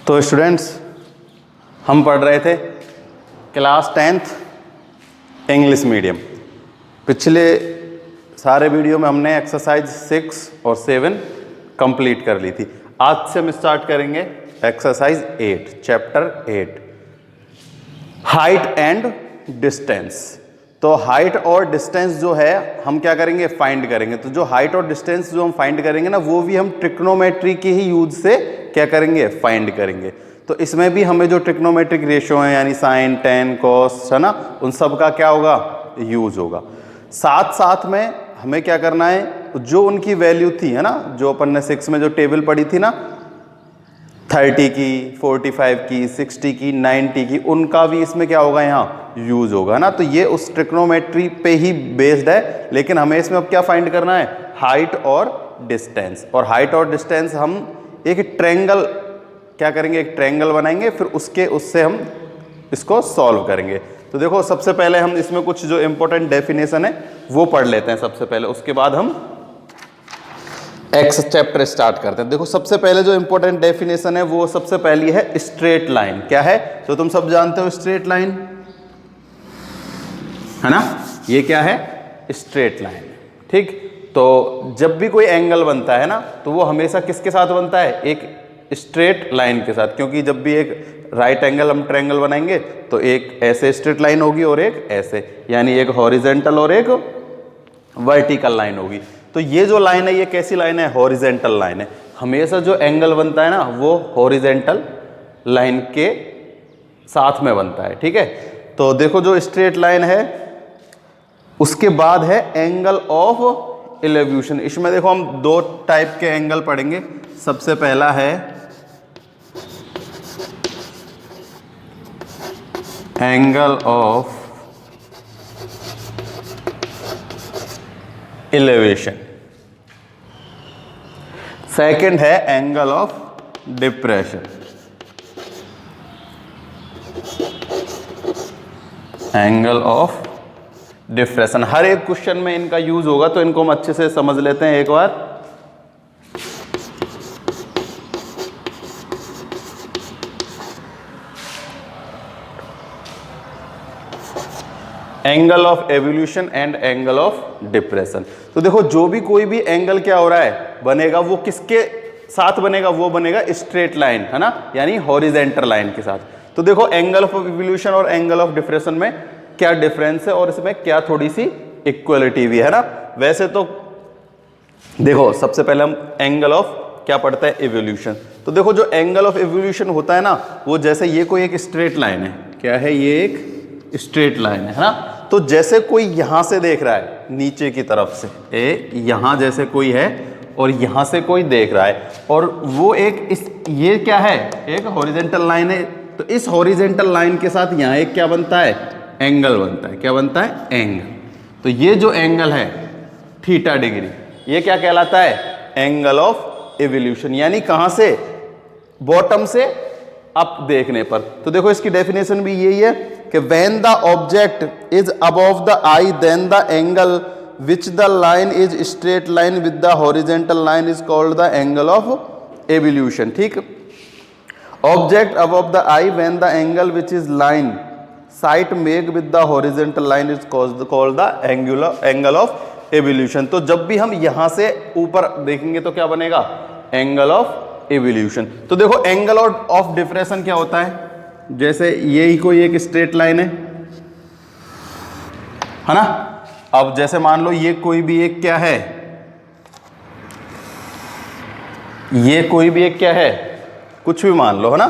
तो स्टूडेंट्स, हम पढ़ रहे थे क्लास 10th इंग्लिश मीडियम। पिछले सारे वीडियो में हमने एक्सरसाइज 6 और 7 कंप्लीट कर ली थी। आज से हम स्टार्ट करेंगे exercise 8 chapter 8 height and distance. तो हाइट और डिस्टेंस जो है हम क्या करेंगे, फाइंड करेंगे। तो जो हाइट और डिस्टेंस जो हम फाइंड करेंगे ना, वो भी हम ट्रिग्नोमेट्री के ही यूज से क्या करेंगे, फाइंड करेंगे। तो इसमें भी हमें जो ट्रिग्नोमेट्रिक रेशियो है यानी साइन टेन कॉस है ना, उन सब का क्या होगा, यूज होगा। साथ साथ में हमें क्या करना है, जो उनकी वैल्यू थी है ना, जो अपन ने 6 में जो टेबल पढ़ी थी ना, 30 की 45 की 60 की 90 की, उनका भी इसमें क्या होगा, यहाँ यूज होगा ना। तो ये उस ट्रिग्नोमेट्री पे ही बेस्ड है, लेकिन हमें इसमें अब क्या फाइंड करना है, हाइट और डिस्टेंस। और हाइट और डिस्टेंस हम एक ट्रायंगल क्या करेंगे, एक ट्रायंगल बनाएंगे, फिर उससे हम इसको सॉल्व करेंगे। तो देखो, सबसे पहले हम इसमें कुछ जो इंपॉर्टेंट डेफिनेशन है वो पढ़ लेते हैं सबसे पहले, उसके बाद हम एक्स चैप्टर स्टार्ट करते हैं। देखो, सबसे पहले जो इंपॉर्टेंट डेफिनेशन है वो सबसे पहली है स्ट्रेट लाइन। क्या है, तो तुम सब जानते हो स्ट्रेट लाइन है ना, ये क्या है, स्ट्रेट लाइन। ठीक, तो जब भी कोई एंगल बनता है ना, तो वो हमेशा किसके साथ बनता है, एक स्ट्रेट लाइन के साथ। क्योंकि जब भी एक राइट एंगल हम ट्रायंगल बनाएंगे तो एक ऐसे स्ट्रेट लाइन होगी और एक ऐसे, यानी एक हॉरिजेंटल और एक वर्टिकल लाइन होगी। तो ये जो लाइन है ये कैसी लाइन है, हॉरिजेंटल लाइन है। हमेशा जो एंगल बनता है ना, वो हॉरिजेंटल लाइन के साथ में बनता है। ठीक है, तो देखो जो स्ट्रेट लाइन है उसके बाद है एंगल ऑफ एलिवेशन। इसमें देखो हम दो टाइप के एंगल पढ़ेंगे। सबसे पहला है एंगल ऑफ एलिवेशन, सेकंड है angle of depression. Angle of depression हर एक क्वेश्चन में इनका यूज होगा, तो इनको हम अच्छे से समझ लेते हैं एक बार। Angle of evolution and angle of depression. तो देखो, जो भी कोई भी एंगल क्या हो रहा है बनेगा, वो किसके साथ बनेगा, वो बनेगा स्ट्रेट लाइन है ना, यानी हॉरिजेंटल लाइन के साथ। तो देखो, एंगल ऑफ एवोल्यूशन और एंगल ऑफ डिप्रेशन में क्या डिफरेंस है और इसमें क्या थोड़ी सी इक्वलिटी भी है ना। वैसे तो देखो, सबसे पहले हम एंगल ऑफ क्या पढ़ते हैं, एवोल्यूशन। तो देखो, जो एंगल ऑफ एवोल्यूशन होता है ना, वो जैसे ये कोई एक स्ट्रेट लाइन है, क्या है, ये एक स्ट्रेट लाइन है ना। तो जैसे कोई यहां से देख रहा है नीचे की तरफ से, यहां जैसे कोई है और यहां से कोई देख रहा है, और वो ये क्या है, एक हॉरिजेंटल लाइन है। तो इस हॉरिजेंटल लाइन के साथ यहां एक क्या बनता है, एंगल बनता है। क्या बनता है, एंगल। तो ये जो एंगल है थीटा डिग्री, ये क्या कहलाता है, एंगल ऑफ एवोल्यूशन। यानी कहां से, बॉटम से अप देखने पर। तो देखो, इसकी डेफिनेशन भी यही है कि when the object is above the eye then the angle which the line is straight line with the horizontal line is called the angle of evolution. ठीक, object above the eye when the angle which is line sight make with the horizontal line is called the angle of evolution. तो जब भी हम यहां से ऊपर देखेंगे तो क्या बनेगा, एंगल ऑफ एवोल्यूशन। तो देखो, एंगल ऑफ डिप्रेशन क्या होता है, जैसे ये ही कोई एक स्ट्रेट लाइन है ना। अब जैसे मान लो ये कोई भी एक क्या है, ये कोई भी एक क्या है, कुछ भी मान लो है ना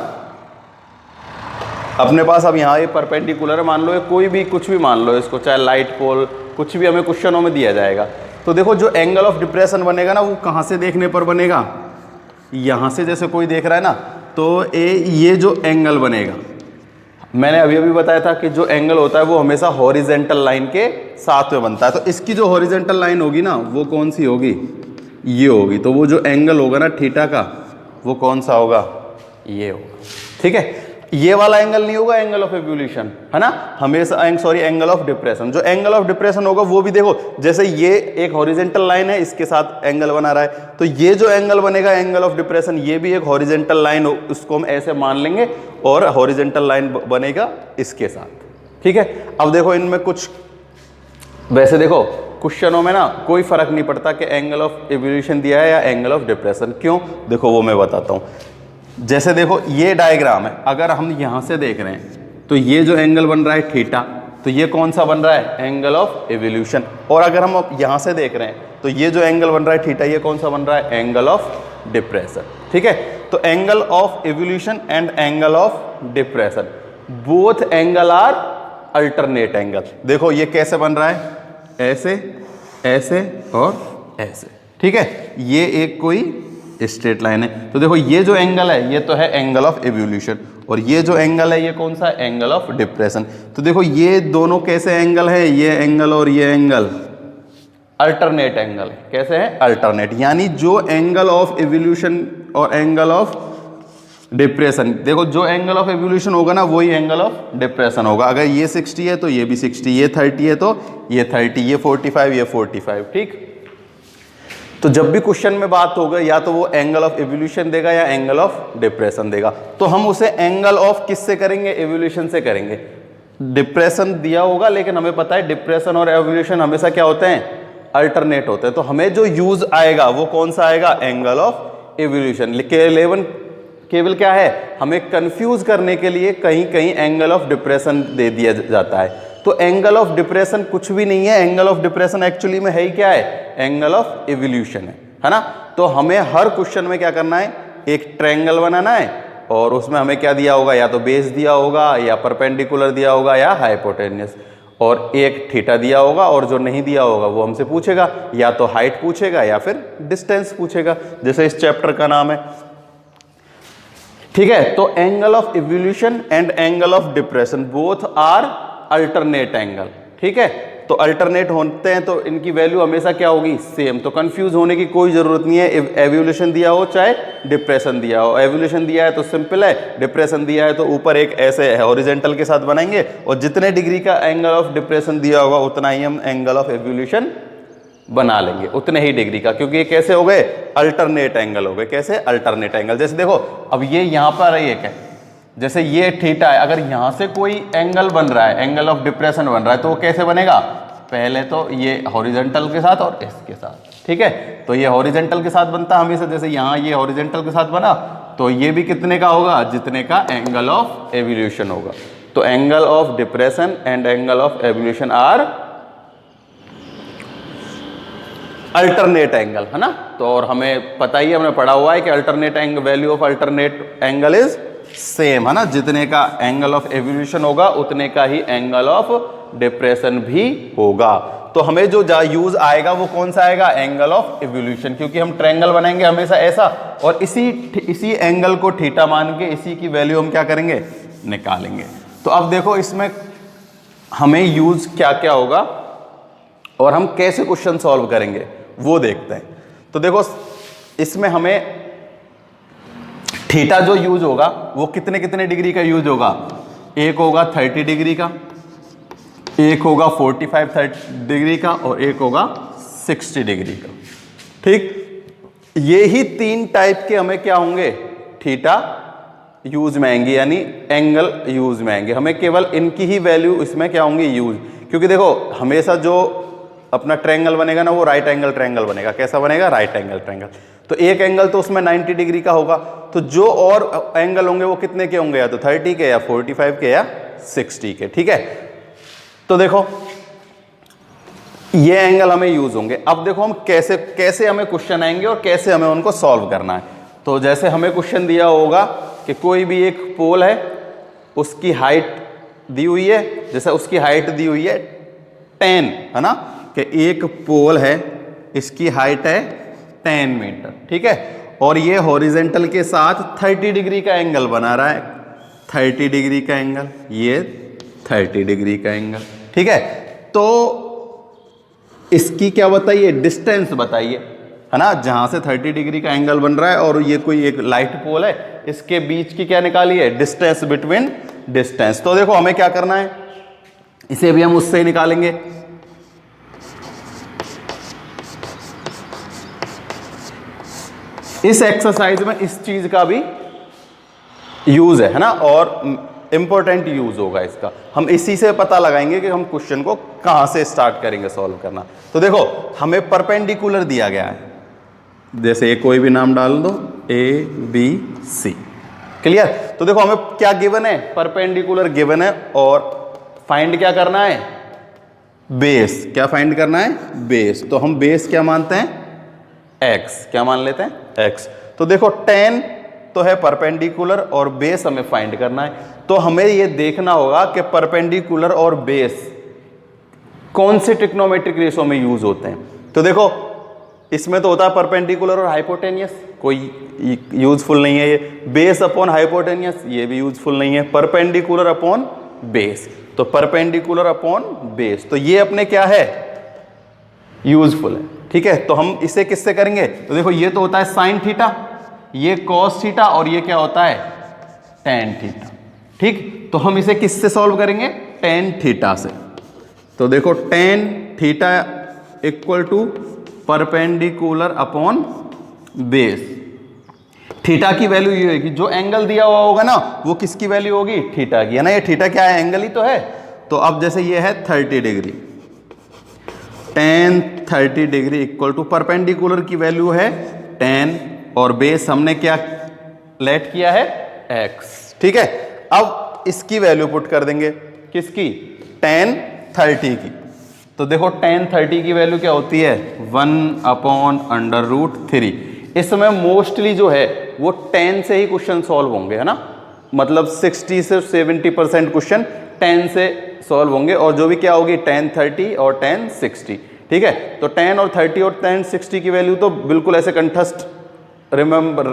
अपने पास। अब यहाँ ये परपेंडिकुलर है, मान लो ये कोई भी कुछ भी मान लो इसको, चाहे लाइट पोल, कुछ भी हमें क्वेश्चनों में दिया जाएगा। तो देखो, जो एंगल ऑफ डिप्रेशन बनेगा ना, वो कहाँ से देखने पर बनेगा, यहाँ से जैसे कोई देख रहा है ना, तो ये जो एंगल बनेगा, मैंने अभी अभी बताया था कि जो एंगल होता है वो हमेशा हॉरिजेंटल लाइन के साथ में बनता है। तो इसकी जो हॉरिजेंटल लाइन होगी ना, वो कौन सी होगी, ये होगी। तो वो जो एंगल होगा ना थीटा का, वो कौन सा होगा, ये होगा। ठीक है, ये वाला एंगल नहीं होगा एंगल ऑफ एवोल्यूशन, है ना, हमेशा सॉरी एंगल ऑफ डिप्रेशन। जो एंगल ऑफ डिप्रेशन होगा वो भी देखो, जैसे ये एक हॉरिजेंटल लाइन है, इसके साथ एंगल बना रहा है, तो ये जो एंगल बनेगा एंगल ऑफ डिप्रेशन, ये भी एक हॉरिजेंटल लाइन हो, उसको हम ऐसे मान लेंगे, और हॉरिजेंटल लाइन बनेगा इसके साथ। ठीक है, अब देखो इनमें कुछ, वैसे देखो क्वेश्चनों में ना कोई फर्क नहीं पड़ता कि एंगल ऑफ एवोल्यूशन दिया है या एंगल ऑफ डिप्रेशन, क्यों, देखो वो मैं बताता हूँ। जैसे देखो ये डायग्राम है, अगर हम यहाँ से देख रहे हैं तो ये जो एंगल बन रहा है थीटा, तो ये कौन सा बन रहा है, एंगल ऑफ एवोल्यूशन। और अगर हम अब यहाँ से देख रहे हैं तो ये जो एंगल बन रहा है थीटा, ये कौन सा बन रहा है, एंगल ऑफ डिप्रेशन। ठीक है, तो angle of evolution and angle of depression, both angle are alternate angle. देखो ये कैसे बन रहा है, ऐसे, ऐसे और ऐसे। ठीक है, ये एक कोई स्ट्रेट लाइन है, तो देखो ये जो एंगल है ये तो है एंगल ऑफ एवोल्यूशन, और ये जो एंगल है ये कौन सा, एंगल ऑफ डिप्रेशन। तो देखो ये दोनों कैसे एंगल है, ये एंगल और ये एंगल अल्टरनेट एंगल है। कैसे है, अल्टरनेट, यानी जो एंगल ऑफ एवोल्यूशन और एंगल ऑफ डिप्रेशन, देखो जो एंगल ऑफ एवोल्यूशन होगा ना वही एंगल ऑफ डिप्रेशन होगा। अगर ये 60 है तो ये भी 60, ये 30 है तो ये 30, ये 45, ये 45। ठीक, तो जब भी क्वेश्चन में बात होगा या तो वो एंगल ऑफ एवोल्यूशन देगा या एंगल ऑफ डिप्रेशन देगा, तो हम उसे एंगल ऑफ किससे करेंगे, एवोल्यूशन से करेंगे। डिप्रेशन दिया होगा, लेकिन हमें पता है डिप्रेशन और एवोल्यूशन हमेशा क्या होते हैं, अल्टरनेट होते हैं, तो हमें जो यूज आएगा वो कौन सा आएगा, एंगल ऑफ एवोल्यूशन। केवल क्या है, हमें कंफ्यूज करने के लिए कहीं कहीं एंगल ऑफ डिप्रेशन दे दिया जाता है। तो एंगल ऑफ डिप्रेशन कुछ भी नहीं है, एंगल ऑफ डिप्रेशन एक्चुअली में है ही क्या है, एंगल ऑफ एवोल्यूशन है ना। तो हमें हर क्वेश्चन में क्या करना है, एक ट्रायंगल बनाना है, और उसमें हमें क्या दिया होगा, या तो बेस दिया होगा, या परपेंडिकुलर दिया होगा, या हाइपोटेन्यूस, और एक थीटा दिया होगा, और जो नहीं दिया होगा वो हमसे पूछेगा, या तो हाइट पूछेगा या फिर डिस्टेंस पूछेगा, जैसे इस चैप्टर का नाम है। ठीक है, तो angle of evolution and angle of depression both are alternate angle. ठीक है, तो अल्टरनेट होते हैं तो इनकी वैल्यू हमेशा क्या होगी, सेम। तो कंफ्यूज होने की कोई जरूरत नहीं है, एवोल्यूशन दिया हो चाहे डिप्रेशन दिया हो। एवोल्यूशन दिया है तो सिंपल है, डिप्रेशन दिया है तो ऊपर एक ऐसे हॉरिजॉन्टल के साथ बनाएंगे, और जितने डिग्री का एंगल ऑफ डिप्रेशन दिया होगा उतना ही हम एंगल ऑफ एवोल्यूशन बना लेंगे, उतने ही डिग्री का, क्योंकि ये कैसे हो गए, अल्टरनेट एंगल हो गए। कैसे, अल्टरनेट एंगल। जैसे देखो अब ये यहाँ पर एक है, जैसे ये थीटा है, अगर यहाँ से कोई एंगल बन रहा है, एंगल ऑफ डिप्रेशन बन रहा है, तो वो कैसे बनेगा, पहले तो ये हॉरिजॉन्टल के साथ और इसके साथ। ठीक है, तो ये हॉरिजॉन्टल के साथ बनता है हमेशा, जैसे यहाँ ये हॉरिजॉन्टल के साथ बना, तो ये भी कितने का होगा, जितने का एंगल ऑफ एवोल्यूशन होगा। तो angle of depression and angle of elevation are alternate angle, है ना। तो और हमें पता ही है, हमने पढ़ा हुआ है कि alternate angle, value of alternate angle is same, है ना। जितने का एंगल ऑफ एवोल्यूशन होगा उतने का ही एंगल ऑफ डिप्रेशन भी होगा। तो हमें जो यूज आएगा वो कौन सा आएगा, एंगल ऑफ एवोल्यूशन, क्योंकि हम ट्रायंगल बनाएंगे हमेशा ऐसा, और इसी एंगल को थीटा मान के इसी की वैल्यू हम क्या करेंगे, निकालेंगे। तो अब देखो इसमें हमें यूज क्या क्या होगा और हम कैसे क्वेश्चन सॉल्व करेंगे वो देखते हैं। तो देखो इसमें हमें थीटा जो यूज होगा वो कितने कितने डिग्री का यूज होगा, एक होगा 30 डिग्री का, एक होगा 45 डिग्री का, और एक होगा 60 डिग्री का। ठीक, ये ही तीन टाइप के हमें क्या होंगे, थीटा यूज में आएंगे, यानी एंगल यूज में आएंगे। हमें केवल इनकी ही वैल्यू इसमें क्या होंगी, यूज। क्योंकि देखो हमेशा जो अपना ट्रायंगल बनेगा ना वो राइट एंगल ट्रायंगल बनेगा। कैसा बनेगा, राइट एंगल ट्रायंगल। तो एक एंगल तो उसमें 90 डिग्री का होगा, तो जो और एंगल होंगे वो कितने के होंगे, या तो 30 के, या 45 के, या 60 के। ठीक है, तो देखो ये एंगल हमें यूज होंगे। अब देखो हम कैसे कैसे हमें क्वेश्चन आएंगे और कैसे हमें उनको सॉल्व करना है। तो जैसे हमें क्वेश्चन दिया होगा कि कोई भी एक पोल है, उसकी हाइट दी हुई है, जैसे उसकी हाइट दी हुई है 10, है ना, कि एक पोल है, इसकी हाइट है 10 मीटर। ठीक है, और ये हॉरिजॉन्टल के साथ 30 डिग्री का एंगल बना रहा है, 30 डिग्री का एंगल, ये 30 डिग्री का एंगल। ठीक है, तो इसकी क्या बताइए, डिस्टेंस बताइए। है ना, जहां से 30 डिग्री का एंगल बन रहा है और ये कोई एक लाइट पोल है, इसके बीच की क्या निकाली है, डिस्टेंस बिटवीन डिस्टेंस। तो देखो हमें क्या करना है, इसे भी हम उससे ही निकालेंगे। इस एक्सरसाइज में इस चीज का भी यूज है ना, और इंपॉर्टेंट यूज होगा इसका। हम इसी से पता लगाएंगे कि हम क्वेश्चन को कहां से स्टार्ट करेंगे सॉल्व करना। तो देखो हमें परपेंडिकुलर दिया गया है, जैसे कोई भी नाम डाल दो, ए बी सी, क्लियर। तो देखो हमें क्या गिवन है, परपेंडिकुलर गिवन है, और फाइंड क्या करना है, बेस। क्या फाइंड करना है, बेस। तो हम बेस क्या मानते हैं, एक्स। क्या मान लेते हैं, एक्स। तो देखो tan तो है परपेंडिकुलर और बेस हमें फाइंड करना है। तो हमें ये देखना होगा कि परपेंडिकुलर और बेस कौन से ट्रिग्नोमेट्रिक रेशो में यूज होते हैं। तो देखो इसमें तो होता है परपेंडिकुलर और हाइपोटेनियस, कोई यूजफुल नहीं है ये। बेस अपॉन हाइपोटेनियस, ये भी यूजफुल नहीं है। परपेंडिकुलर अपॉन बेस, तो परपेंडिकुलर अपॉन बेस, तो ये अपने क्या है, यूजफुल है। ठीक है, तो हम इसे किससे करेंगे, तो देखो ये तो होता है साइन थीटा, ये कॉस थीटा, और ये क्या होता है, टेन थीटा। ठीक, तो हम इसे किससे सॉल्व करेंगे, टेन थीटा से। तो देखो tan theta equal to perpendicular upon base. Theta की वैल्यू ये होगी, जो एंगल दिया हुआ होगा ना वो किसकी वैल्यू होगी, थीटा की, है ना। ये थीटा क्या है, एंगल ही तो है। तो अब जैसे ये है 30 degree, tan 30 degree equal to perpendicular की वैल्यू है 10 और बेस हमने क्या लेट किया है, x। ठीक है, अब इसकी वैल्यू पुट कर देंगे, किसकी, tan 30 की। तो देखो tan 30 की वैल्यू क्या होती है, 1/√3। इसमें मोस्टली जो है वो 10 से ही क्वेश्चन सॉल्व होंगे, है ना। मतलब 60 से 70% क्वेश्चन 10 से सॉल्व होंगे, और जो भी क्या होगी tan 30 और tan 60। ठीक है, तो tan और 30 और tan 60 की वैल्यू तो बिल्कुल ऐसे कंठस्थ रिमेंबर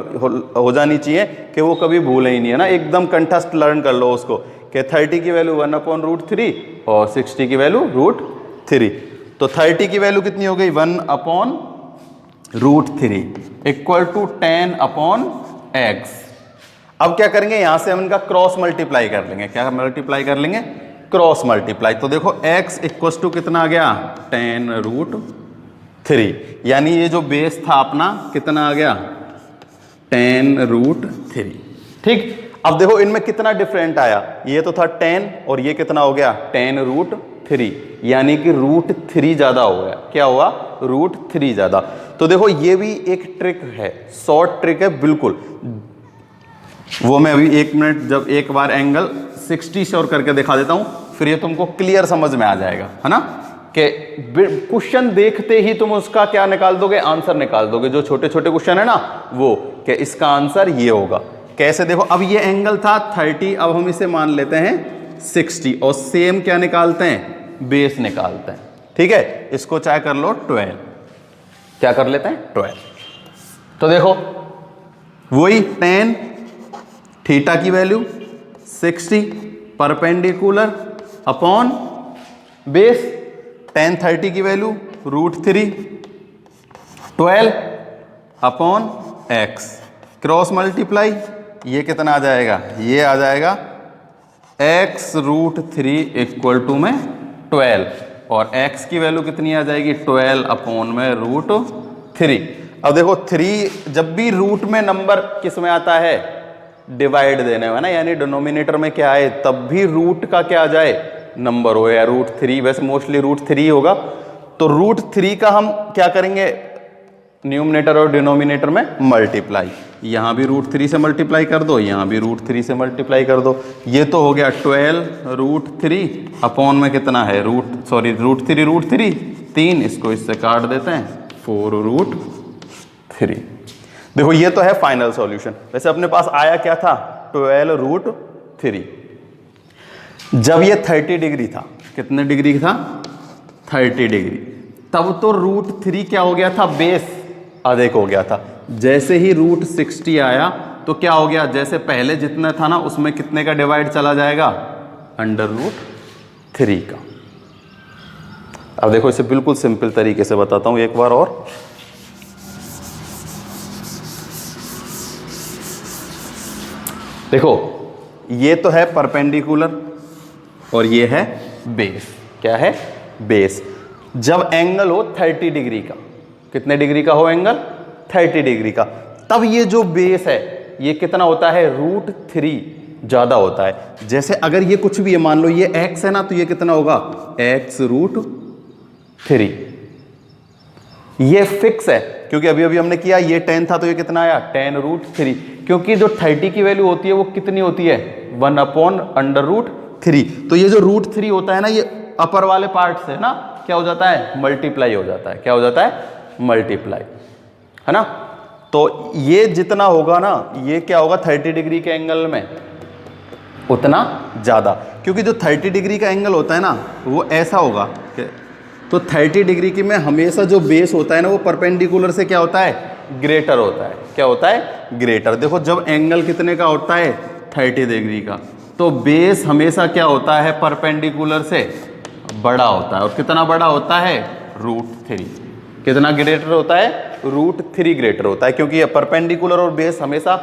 हो जानी चाहिए कि वो कभी भूले ही नहीं, है ना। एकदम कंठस्थ लर्न कर लो उसको कि 30 की वैल्यू 1/√3 और 60 की वैल्यू √3। तो 30 की वैल्यू कितनी हो गई, 1/√3 इक्वल टू 10/x। अब क्या करेंगे, यहां से हम इनका क्रॉस मल्टीप्लाई कर लेंगे। क्या मल्टीप्लाई कर लेंगे, क्रॉस मल्टीप्लाई। तो देखो x इक्वल टू कितना आ गया, 10√3, यानी ये जो बेस था अपना कितना आ गया, 10√3। ठीक, अब देखो इनमें कितना डिफरेंट आया, ये तो था 10 और ये कितना हो गया, 10√3, यानी कि √3 ज्यादा हो गया। क्या हुआ, √3 ज्यादा। तो देखो ये भी एक ट्रिक है, शॉर्ट ट्रिक है बिल्कुल, वो मैं अभी 1 मिनट जब एक बार एंगल 60 श्योर करके दिखा देता हूं, फिर ये तुमको क्लियर समझ में आ जाएगा, है ना। कि क्वेश्चन देखते ही तुम उसका क्या निकाल दोगे, आंसर निकाल दोगे। जो छोटे छोटे क्वेश्चन है ना वो, कि इसका आंसर ये होगा। कैसे, देखो अब ये एंगल था 30, अब हम इसे मान लेते हैं 60 और सेम क्या निकालते हैं, बेस निकालते हैं। ठीक है, इसको चाहे कर लो 12, क्या कर लेते हैं 12। तो देखो वही tan थीटा की value 60 perpendicular upon base, tan 30 की value √3, 12 upon x, cross multiply, ये कितना आ जाएगा, ये आ जाएगा x √3 इक्वल टू में 12, और x की वैल्यू कितनी आ जाएगी, 12 अपॉन में √3। अब देखो 3 जब भी रूट में नंबर किस में आता है, डिवाइड देने में ना, यानी डिनोमिनेटर में क्या है, तब भी रूट का क्या आ जाए, नंबर हो, या √3, वैसे मोस्टली √3 होगा। तो √3 का हम क्या करेंगे, न्यूमरेटर और डिनोमिनेटर में मल्टीप्लाई, यहां भी √3 से मल्टीप्लाई कर दो, यहां भी √3 से मल्टीप्लाई कर दो। ये तो हो गया 12√3 अपॉन में कितना है, √3 3, इसको इससे काट देते हैं 4√3। देखो ये तो है फाइनल सॉल्यूशन। वैसे अपने पास आया क्या था, 12√3। जब ये 30 डिग्री था, कितने डिग्री था, 30 डिग्री, तब तो √3 क्या हो गया था, बेस अधिक हो गया था। जैसे ही √60 आया तो क्या हो गया, जैसे पहले जितना था ना उसमें कितने का डिवाइड चला जाएगा, √3 का। अब देखो इसे बिल्कुल सिंपल तरीके से बताता हूं एक बार और। देखो ये तो है परपेंडिकुलर और ये है बेस। क्या है? बेस। जब एंगल हो 30 डिग्री का, कितने डिग्री का हो एंगल? 30 डिग्री का, तब ये जो बेस है ये कितना होता है? √3 ज्यादा होता है। जैसे अगर ये कुछ भी है, मान लो ये x है ना, तो ये कितना होगा? x√3। ये फिक्स है क्योंकि अभी अभी हमने किया, ये 10 था तो ये कितना आया? 10√3। क्योंकि जो 30 की वैल्यू होती है वो कितनी होती है? 1/√3। तो ये जो √3 होता है ना, ये अपर वाले पार्ट से ना क्या हो जाता है? मल्टीप्लाई हो जाता है। क्या हो जाता है? मल्टीप्लाई, है ना। तो ये जितना होगा ना, ये क्या होगा 30 डिग्री के एंगल में? उतना ज्यादा, क्योंकि जो 30 डिग्री का एंगल होता है ना वो ऐसा होगा। तो 30 डिग्री की में हमेशा जो बेस होता है ना वो परपेंडिकुलर से क्या होता है? ग्रेटर होता है। क्या होता है? ग्रेटर। देखो जब एंगल कितने का होता है? 30 डिग्री का, तो बेस हमेशा क्या होता है? परपेंडिकुलर से बड़ा होता है। और कितना बड़ा होता है? √3। कितना ग्रेटर होता है? √3 ग्रेटर होता है, क्योंकि ये परपेंडिकुलर और बेस हमेशा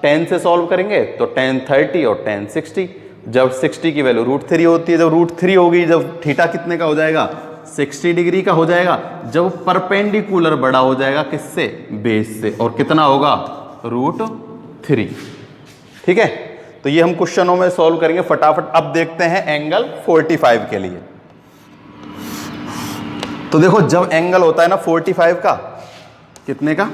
10 से सॉल्व करेंगे तो 10 30 और 10 60। जब 60 की वैल्यू √3 होती है, जब √3 होगी, जब थीटा कितने का हो जाएगा? 60 डिग्री का हो जाएगा। जब परपेंडिकुलर बड़ा हो जाएगा किससे? बेस से। और कितना होगा? √3। ठीक है, तो ये हम क्वेश्चनों में सॉल्व करेंगे फटाफट। अब देखते हैं एंगल 45 के लिए। तो देखो जब एंगल होता है ना 45 का, कितने का?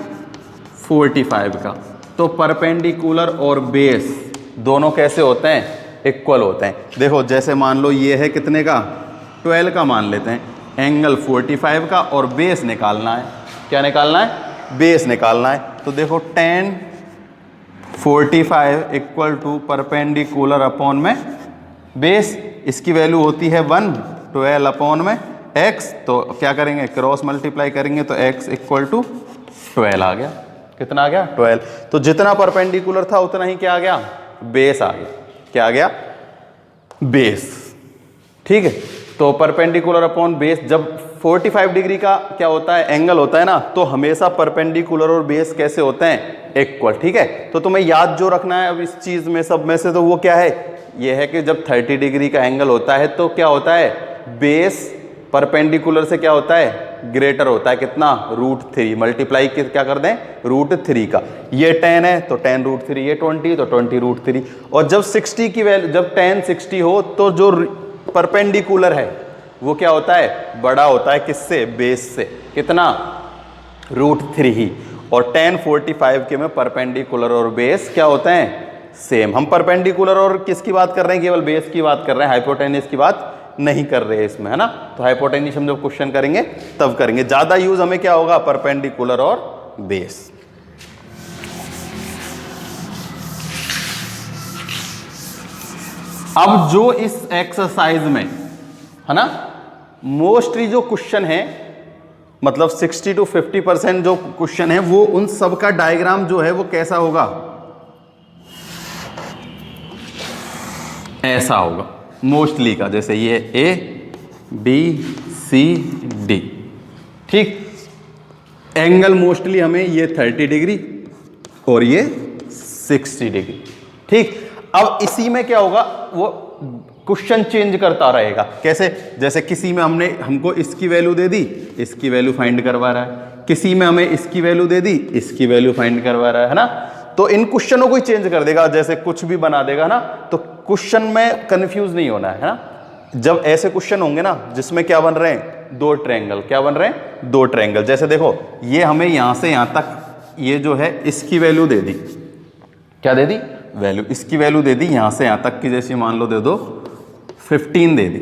45 का, तो परपेंडिकुलर और बेस दोनों कैसे होते हैं? इक्वल होते हैं। देखो जैसे मान लो ये है कितने का? 12 का मान लेते हैं। एंगल 45 का और बेस निकालना है। क्या निकालना है? बेस निकालना है। तो देखो tan 45 equal to perpendicular upon में बेस, इसकी वैल्यू होती है 1, 12 अपॉन में x, तो क्या करेंगे? क्रॉस मल्टीप्लाई करेंगे तो x इक्वल टू 12 आ गया। कितना आ गया? 12। तो जितना परपेंडिकुलर था उतना ही क्या आ गया? बेस आ गया। क्या आ गया? बेस। ठीक है, तो परपेंडिकुलर अपॉन बेस, जब 45 डिग्री का क्या होता है? एंगल होता है ना, तो हमेशा परपेंडिकुलर और बेस कैसे होते हैं? इक्वल। ठीक है, तो तुम्हें याद जो रखना है अब इस चीज में सब में से, तो वो क्या है? ये है कि जब 30 डिग्री का एंगल होता है तो क्या होता है? बेस परपेंडिकुलर से क्या होता है? ग्रेटर होता है। कितना? √3। मल्टीप्लाई क्या कर दें? √3 का। ये 10 है तो 10 √3, ये 20 तो 20 √3। और जब 60 की वैल्यू, जब 10 60 हो, तो जो परपेंडिकुलर है वो क्या होता है? बड़ा होता है। किससे? बेस से। कितना? √3 ही। और 10 45 के में परपेंडिकुलर और बेस क्या होते हैं? सेम। हम परपेंडिकुलर और किसकी बात कर रहे हैं? केवल बेस की बात कर रहे हैं, हाइपोटेन्यूस की बात नहीं कर रहे हैं इसमें, है ना। तो हाइपोटेन्यूस हम जब क्वेश्चन करेंगे तब करेंगे। ज्यादा यूज हमें क्या होगा? परपेंडिकुलर और बेस। अब जो इस एक्सरसाइज में, है ना, मोस्टली जो क्वेश्चन है, मतलब 60 to 50% जो क्वेश्चन है वो उन सब का डायग्राम जो है वो कैसा होगा? ऐसा होगा मोस्टली का। जैसे ये ABCD। ठीक, एंगल मोस्टली हमें ये 30 डिग्री और ये 60 डिग्री। ठीक, अब इसी में क्या होगा? वो क्वेश्चन चेंज करता रहेगा। कैसे? जैसे किसी में हमको इसकी वैल्यू दे दी, इसकी वैल्यू फाइंड करवा रहा है। किसी में हमें इसकी वैल्यू दे दी, इसकी वैल्यू फाइंड करवा रहा है ना। तो इन क्वेश्चनों को ही चेंज कर देगा, जैसे कुछ भी बना देगा ना। तो क्वेश्चन में कंफ्यूज नहीं होना है ना। जब ऐसे क्वेश्चन होंगे ना जिसमें क्या बन रहे हैं? 2 ट्रायंगल। क्या बन रहे हैं? 2 ट्रायंगल। जैसे देखो ये हमें यहां से यहां तक ये जो है इसकी वैल्यू दे दी। क्या दे दी? वैल्यू। इसकी वैल्यू दे दी यहां से यहां तक की, जैसे मान लो दे दो 15 दे दी।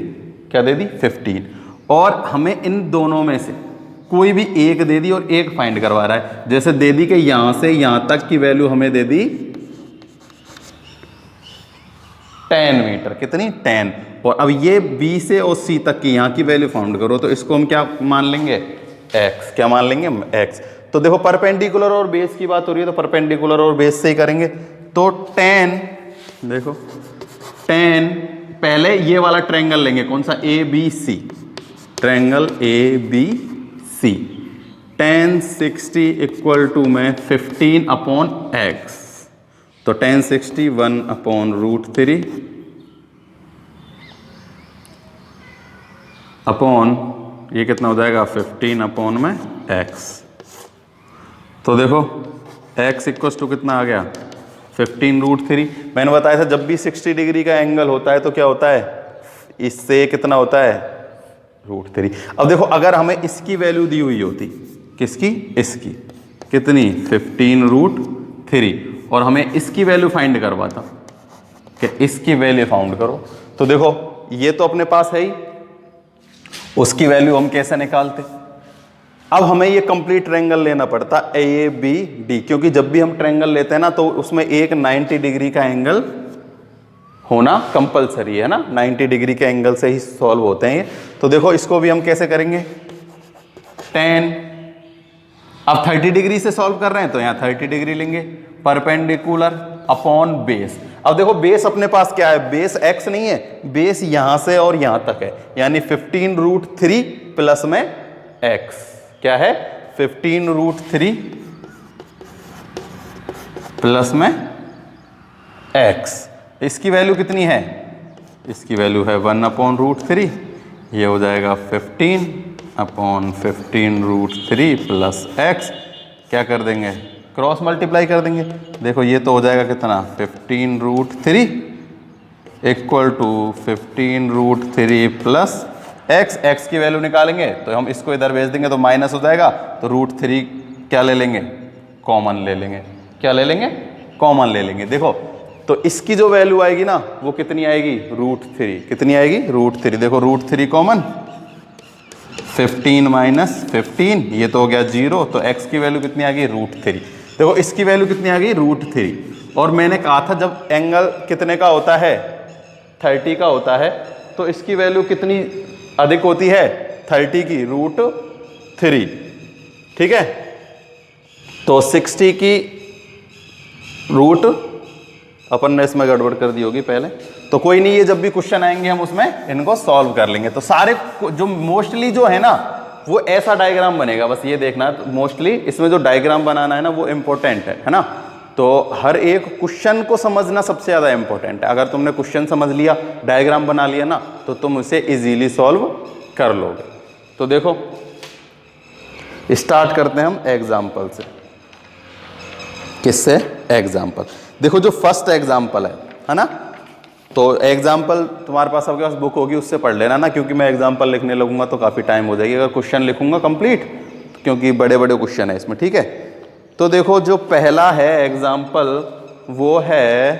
क्या दे दी? 15। और हमें इन दोनों में से कोई भी एक दे दी और एक फाइंड करवा रहा है। जैसे दे दी कि यहां से यहां तक की वैल्यू हमें दे दी 10 मीटर। कितनी? 10। और अब ये B से और C तक की यहां की वैल्यू फाउंड करो, तो इसको हम क्या मान लेंगे? X। क्या मान लेंगे? X। तो देखो परपेंडिकुलर और बेस की बात हो रही है तो परपेंडिकुलर और बेस से ही करेंगे। तो 10, देखो 10, पहले ये वाला ट्रायंगल लेंगे। कौन सा? ABC। Triangle ABC। 10 60 equal to में 15 अपॉन X। तो tan 60 1/√3 अपॉन ये कितना हो जाएगा 15/x। तो देखो x इक्वल्स टू कितना आ गया 15√3। मैंने बताया था जब भी 60 डिग्री का एंगल होता है तो क्या होता है, इससे कितना होता है √3। अब देखो अगर हमें इसकी वैल्यू दी हुई होती, किसकी, इसकी, कितनी 15√3, और हमें इसकी वैल्यू फाइंड करवाता कि इसकी वैल्यू फाउंड करो, तो देखो ये तो अपने पास है ही, उसकी वैल्यू हम कैसे निकालते। अब हमें ये कंप्लीट ट्रायंगल लेना पड़ता ABD, क्योंकि जब भी हम ट्रायंगल लेते हैं ना तो उसमें एक 90 डिग्री का एंगल होना कंपलसरी है ना, 90 डिग्री के एंगल से ही सॉल्व होते हैं ये। तो देखो इसको भी हम कैसे करेंगे, tan, अब 30 डिग्री से सॉल्व कर रहे हैं तो यहाँ 30 डिग्री लेंगे, परपेंडिकुलर अपॉन बेस। अब देखो बेस अपने पास क्या है, बेस x नहीं है, बेस यहां से और यहां तक है, यानी 15√3 प्लस में x, क्या है 15√3 प्लस में x। इसकी वैल्यू कितनी है, इसकी वैल्यू है 1/√3, ये हो जाएगा 15/15√3 प्लस x। क्या कर देंगे, क्रॉस मल्टीप्लाई कर देंगे। देखो ये तो हो जाएगा कितना 15√3 equal to 15√3 plus x। x की वैल्यू निकालेंगे तो हम इसको इधर भेज देंगे तो माइनस हो जाएगा, तो √3 क्या ले लेंगे, कॉमन ले लेंगे। क्या ले लेंगे, कॉमन ले लेंगे। देखो तो इसकी जो वैल्यू आएगी ना वो कितनी आएगी, √3, कितनी आएगी √3। देखो √3 कॉमन, 15 माइनस 15, ये तो हो गया 0, तो x की वैल्यू कितनी आ गई √3। देखो इसकी वैल्यू कितनी आ गई √3। और मैंने कहा था जब एंगल कितने का होता है 30 का होता है तो इसकी वैल्यू कितनी अधिक होती है 30 की, √3, ठीक है। तो 60 की रूट, अपन ने इसमें गड़बड़ कर दी होगी पहले, तो कोई नहीं, ये जब भी क्वेश्चन आएंगे हम उसमें इनको सॉल्व कर लेंगे। तो सारे जो मोस्टली जो है ना वो ऐसा डायग्राम बनेगा, बस ये देखना तो मोस्टली इसमें जो डायग्राम बनाना है ना वो इम्पोर्टेंट है ना। तो हर एक क्वेश्चन को समझना सबसे ज़्यादा इंपॉर्टेंट है। अगर तुमने क्वेश्चन समझ लिया, डायग्राम बना लिया ना, तो तुम उसे इजीली सॉल्व कर लोगे। तो देखो स्टार्ट करते हैं हम एग्जाम्पल से। किससे, एग्जाम्पल। देखो जो फर्स्ट एग्जाम्पल है ना, तो एग्जाम्पल तुम्हारे पास आपके पास बुक होगी उससे पढ़ लेना ना, क्योंकि मैं एग्जाम्पल लिखने लगूंगा तो काफ़ी टाइम हो जाएगी अगर क्वेश्चन लिखूंगा कंप्लीट, क्योंकि बड़े बड़े क्वेश्चन है इसमें, ठीक है। तो देखो जो पहला है एग्जाम्पल वो है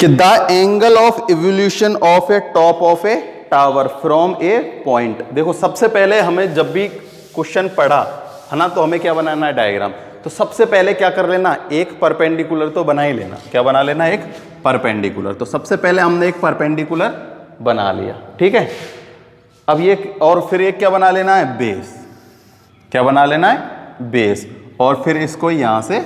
कि the angle of evolution of A top of a tower from A point. देखो सबसे पहले हमें जब भी क्वेश्चन पढ़ा है ना तो हमें क्या बनाना है, डायग्राम। तो सबसे पहले क्या कर लेना, एक परपेंडिकुलर तो बना ही लेना। क्या बना लेना, एक परपेंडिकुलर। तो सबसे पहले हमने एक परपेंडिकुलर बना लिया, ठीक है। अब ये और फिर एक क्या बना लेना है, बेस। क्या बना लेना है, बेस। और फिर इसको यहां से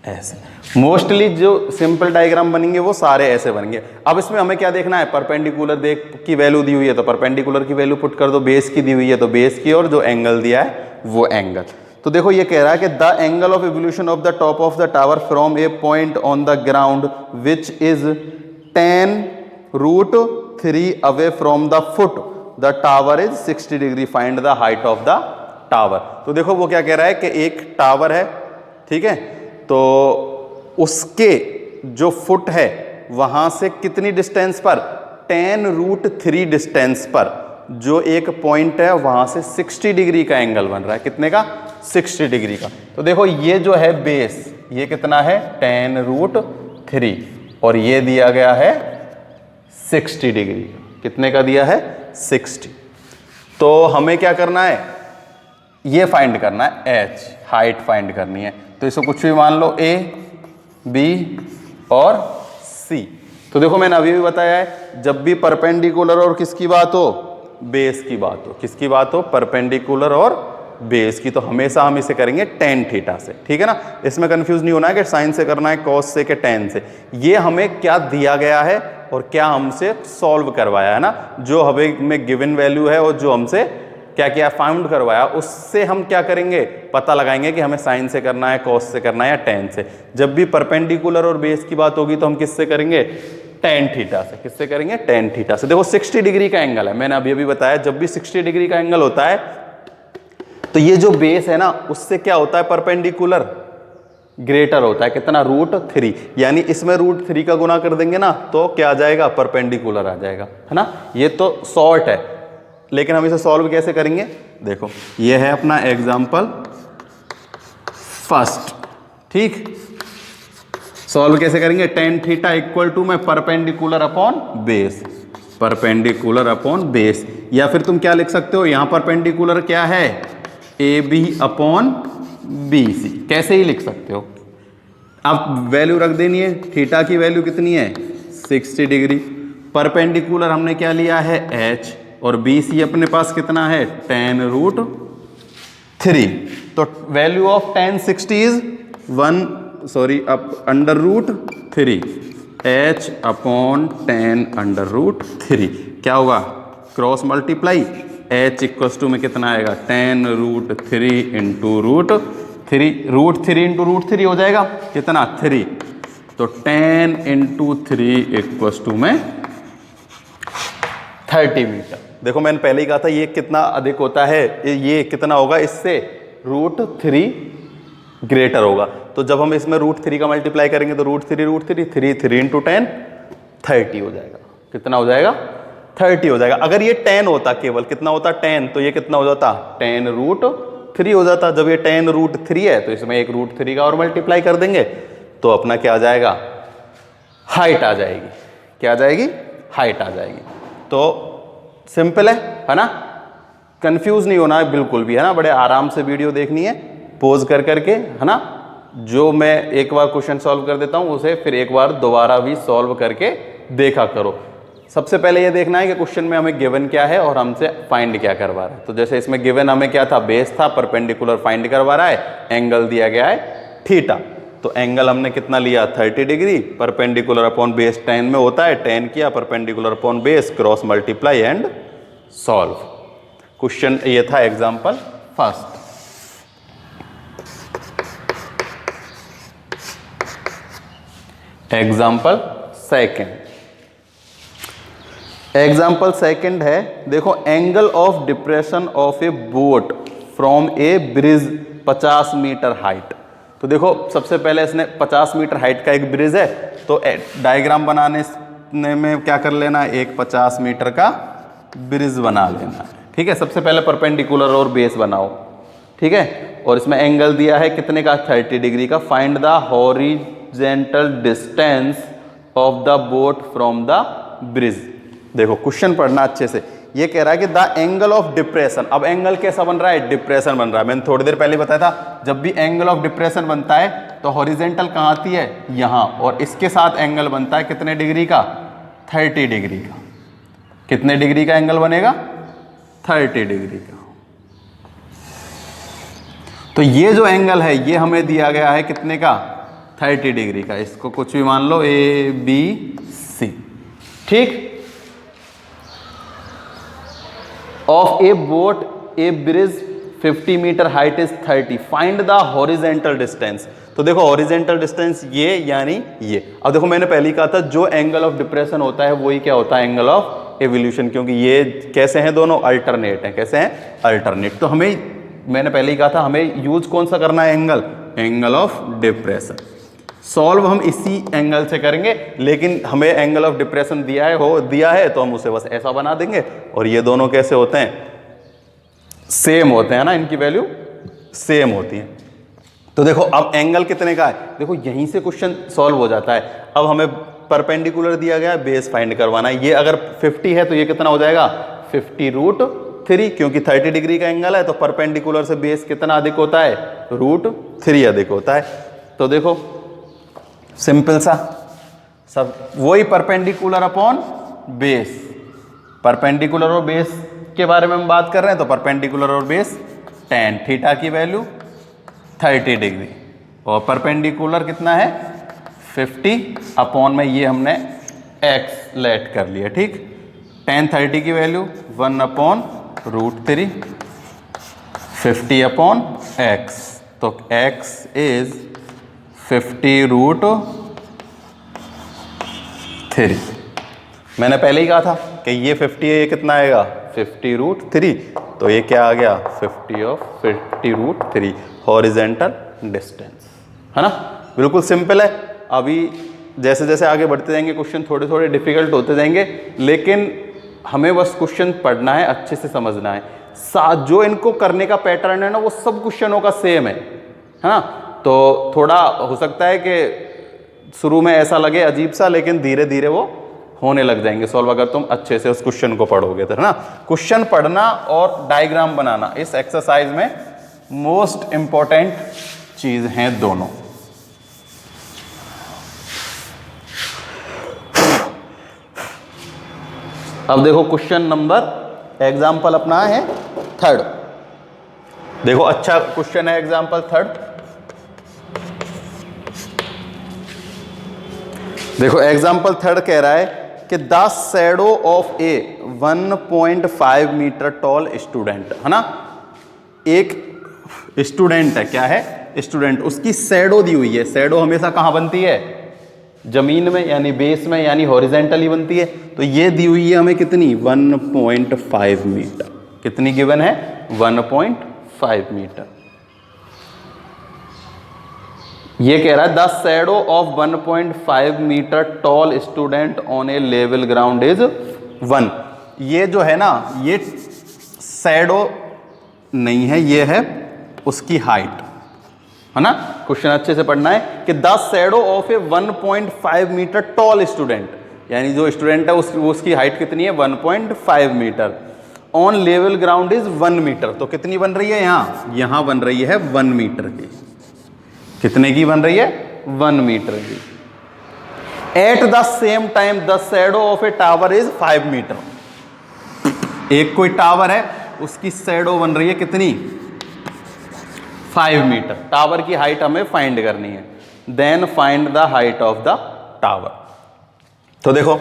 ऐसे। मोस्टली जो सिंपल डायग्राम बनेंगे वो सारे ऐसे बनेंगे। अब इसमें हमें क्या देखना है, परपेंडिकुलर देख की वैल्यू दी हुई है तो परपेंडिकुलर की वैल्यू पुट कर दो, बेस की दी हुई है तो बेस की, और जो एंगल दिया है वो एंगल। तो देखो ये कह रहा है कि the angle of evolution of the top of the tower from A point on the ground which is 10√3 away from the foot the tower is 60 degree, find the height of the tower. तो देखो वो क्या कह रहा है कि एक tower है, ठीक है, तो उसके जो फुट है वहां से कितनी डिस्टेंस पर, 10√3 डिस्टेंस पर जो एक पॉइंट है वहां से 60 डिग्री का एंगल बन रहा है। कितने का, 60 डिग्री का। तो देखो ये जो है बेस, ये कितना है 10√3, और ये दिया गया है 60 डिग्री। कितने का दिया है, 60। तो हमें क्या करना है, ये फाइंड करना है, h हाइट फाइंड करनी है। तो इसको कुछ भी मान लो, a b और c। तो देखो मैंने अभी भी बताया है जब भी परपेंडिकुलर और किसकी बात हो, बेस की बात हो, किसकी बात हो, परपेंडिकुलर और बेस की, तो हमेशा हम इसे करेंगे tan थीटा से, ठीक है ना। इसमें कंफ्यूज नहीं होना है कि साइन से करना है, कॉस से कि tan से। ये हमें क्या दिया गया है और क्या हमसे सॉल्व करवाया है ना, जो हमें में गिवन वैल्यू है और जो हमसे क्या किया, फाउंड करवाया, उससे हम क्या करेंगे, पता लगाएंगे कि हमें साइन से करना है, कॉस से करना है या टेन से। जब भी परपेंडिकुलर और बेस की बात होगी तो हम किससे करेंगे, टेन थीटा से। किससे करेंगे, टेन थीटा से। देखो 60 डिग्री का एंगल है, मैंने अभी अभी बताया, जब भी 60 डिग्री का एंगल होता है तो ये जो बेस है ना उससे क्या होता है, परपेंडिकुलर ग्रेटर होता है, कितना, √3। यानी इसमें √3 का गुना कर देंगे ना तो क्या आ जाएगा, परपेंडिकुलर आ जाएगा, है ना। ये तो शॉर्ट है, लेकिन हम इसे सॉल्व कैसे करेंगे, देखो ये है अपना एग्जाम्पल फर्स्ट, ठीक। सॉल्व कैसे करेंगे, टेन थीटा इक्वल टू में perpendicular upon base, perpendicular upon base. या फिर तुम क्या लिख सकते हो, यहां परपेंडिकुलर क्या है, AB अपॉन BC, कैसे ही लिख सकते हो। अब वैल्यू रख देनी है, थीटा की वैल्यू कितनी है, 60 डिग्री। परपेंडिकुलर हमने क्या लिया है, H, और BC अपने पास कितना है, tan√3। तो value of tan 60 is √3, H upon tan√3। क्या होगा, cross multiply, H equals to में कितना आएगा, tan√3 इंटू √3, √3 इंटू √3 हो जाएगा कितना, 3। तो tan इंटू 3 इक्वल्स टू में 30 मीटर। देखो मैंने पहले ही कहा था ये कितना अधिक होता है, ये कितना होगा, इससे √3 ग्रेटर होगा। तो जब हम इसमें √3 का मल्टीप्लाई करेंगे तो √3 3 इंटू 10 30 हो जाएगा। कितना हो जाएगा, 30 हो जाएगा। अगर ये 10 होता, केवल कितना होता, 10, तो ये कितना हो जाता, tan√3 हो जाता। जब ये tan√3 है तो इसमें एक √3 का और मल्टीप्लाई कर देंगे तो अपना क्या आ जाएगा, हाइट आ जाएगी। क्या आ जाएगी, हाइट आ जाएगी। तो सिंपल है ना, कंफ्यूज नहीं होना है बिल्कुल भी, है ना। बड़े आराम से वीडियो देखनी है, पोज कर करके, है ना। जो मैं एक बार क्वेश्चन सॉल्व कर देता हूं उसे फिर एक बार दोबारा भी सॉल्व करके देखा करो। सबसे पहले ये देखना है कि क्वेश्चन में हमें गिवन क्या है और हमसे फाइंड क्या करवा रहा है। तो जैसे इसमें गिवन हमें क्या था, बेस था, परपेंडिकुलर फाइंड करवा रहा है, एंगल दिया गया है थीटा। तो एंगल हमने कितना लिया, 30 डिग्री, परपेंडिकुलर अपॉन बेस 10 में होता है, 10 किया, perpendicular upon base, cross multiply and solve. Question ये था example first. Example second, example second है, देखो angle of depression of a boat from a bridge 50 metre height. तो देखो सबसे पहले इसने 50 मीटर हाइट का एक ब्रिज है, तो डायग्राम बनाने में क्या कर लेना है, एक 50 मीटर का ब्रिज बना लेना है, ठीक है। सबसे पहले परपेंडिकुलर और बेस बनाओ, ठीक है। और इसमें एंगल दिया है कितने का, 30 डिग्री का। Find the horizontal distance of the boat from the bridge. देखो क्वेश्चन पढ़ना अच्छे से, ये कह रहा है कि द एंगल ऑफ डिप्रेशन। अब एंगल कैसा बन रहा है, डिप्रेशन बन रहा है। मैंने थोड़ी देर पहले बताया था, जब भी एंगल ऑफ डिप्रेशन बनता है तो हॉरिजेंटल कहाँ आती है, यहाँ, और इसके साथ एंगल बनता है कितने डिग्री का, 30 डिग्री का। कितने डिग्री का एंगल बनेगा, 30 डिग्री का। तो ये जो एंगल है ये हमें दिया गया है कितने का, 30 डिग्री का। इसको कुछ भी मान लो, ABC, ठीक। Of a boat a bridge 50 metre height is 30, find the horizontal distance. तो देखो हॉरिजेंटल डिस्टेंस ये यानी ये। अब देखो मैंने पहले ही कहा था जो एंगल ऑफ डिप्रेशन होता है वही क्या होता है, एंगल ऑफ एवोल्यूशन, क्योंकि ये कैसे हैं, दोनों अल्टरनेट हैं। कैसे हैं, अल्टरनेट। तो हमें, मैंने पहले ही कहा था, हमें यूज कौन सा करना है, angle, angle of depression. Solve हम इसी एंगल से करेंगे, लेकिन हमें एंगल ऑफ डिप्रेशन दिया है तो हम उसे बस ऐसा बना देंगे। और ये दोनों कैसे होते हैं, सेम होते हैं ना, इनकी वैल्यू सेम होती है। तो देखो अब एंगल कितने का है, देखो यहीं से क्वेश्चन सॉल्व हो जाता है। अब हमें परपेंडिकुलर दिया गया है, बेस फाइंड करवाना है। ये अगर 50 है तो ये कितना हो जाएगा, 50√3, क्योंकि 30 डिग्री का एंगल है तो परपेंडिकुलर से बेस कितना अधिक होता है, √3 अधिक होता है। तो देखो सिंपल सा, सब वही परपेंडिकुलर अपॉन बेस, परपेंडिकुलर और बेस के बारे में हम बात कर रहे हैं। तो परपेंडिकुलर और बेस, tan थीटा की वैल्यू 30 डिग्री, और परपेंडिकुलर कितना है, 50 अपॉन में ये हमने x लेट कर लिया, ठीक। tan 30 की वैल्यू 1/√3, 50/x, तो x इज 50√3। मैंने पहले ही कहा था कि ये 50 है, ये कितना आएगा 50√3, तो ये क्या आ गया 50/50√3 हॉरिजेंटल डिस्टेंस, है ना। बिल्कुल सिंपल है। अभी जैसे जैसे आगे बढ़ते जाएंगे क्वेश्चन थोड़े थोड़े डिफिकल्ट होते जाएंगे, लेकिन हमें बस क्वेश्चन पढ़ना है, अच्छे से समझना है। साथ जो इनको करने का पैटर्न है ना, वो सब क्वेश्चनों का सेम है ना। तो थोड़ा हो सकता है कि शुरू में ऐसा लगे अजीब सा, लेकिन धीरे धीरे वो होने लग जाएंगे सॉल्व, अगर तुम अच्छे से उस क्वेश्चन को पढ़ोगे तो, है ना। क्वेश्चन पढ़ना और डायग्राम बनाना इस एक्सरसाइज में मोस्ट इंपॉर्टेंट चीज हैं दोनों। अब देखो क्वेश्चन नंबर एग्जाम्पल अपना है 3rd। देखो अच्छा क्वेश्चन है एग्जाम्पल 3rd। देखो एग्जाम्पल 3rd कह रहा है कि the shadow of a 1.5 metre tall student, है ना। एक स्टूडेंट है, क्या है स्टूडेंट, उसकी शैडो दी हुई है। शैडो हमेशा कहाँ बनती है, जमीन में, यानी बेस में, यानी हॉरिजेंटली बनती है। तो ये दी हुई है हमें कितनी 1.5 मीटर, कितनी गिवन है 1.5 मीटर। ये कह रहा है the shadow of 1.5 metre tall student on a level ground is 1। ये जो है ना, ये शैडो नहीं है, ये है उसकी हाइट, है ना। क्वेश्चन अच्छे से पढ़ना है कि the shadow of a 1.5 metre tall student, यानी जो स्टूडेंट है उसकी हाइट कितनी है 1.5 metre, on level ground is 1 metre. तो कितनी बन रही है यहां बन रही है 1 मीटर की। कितने की बन रही है 1 मीटर की। At the same time the shadow of a tower is 5 metre. एक कोई टावर है, उसकी शैडो बन रही है कितनी 5 मीटर। टावर की हाइट हमें फाइंड करनी है। Then find the height of the tower. तो देखो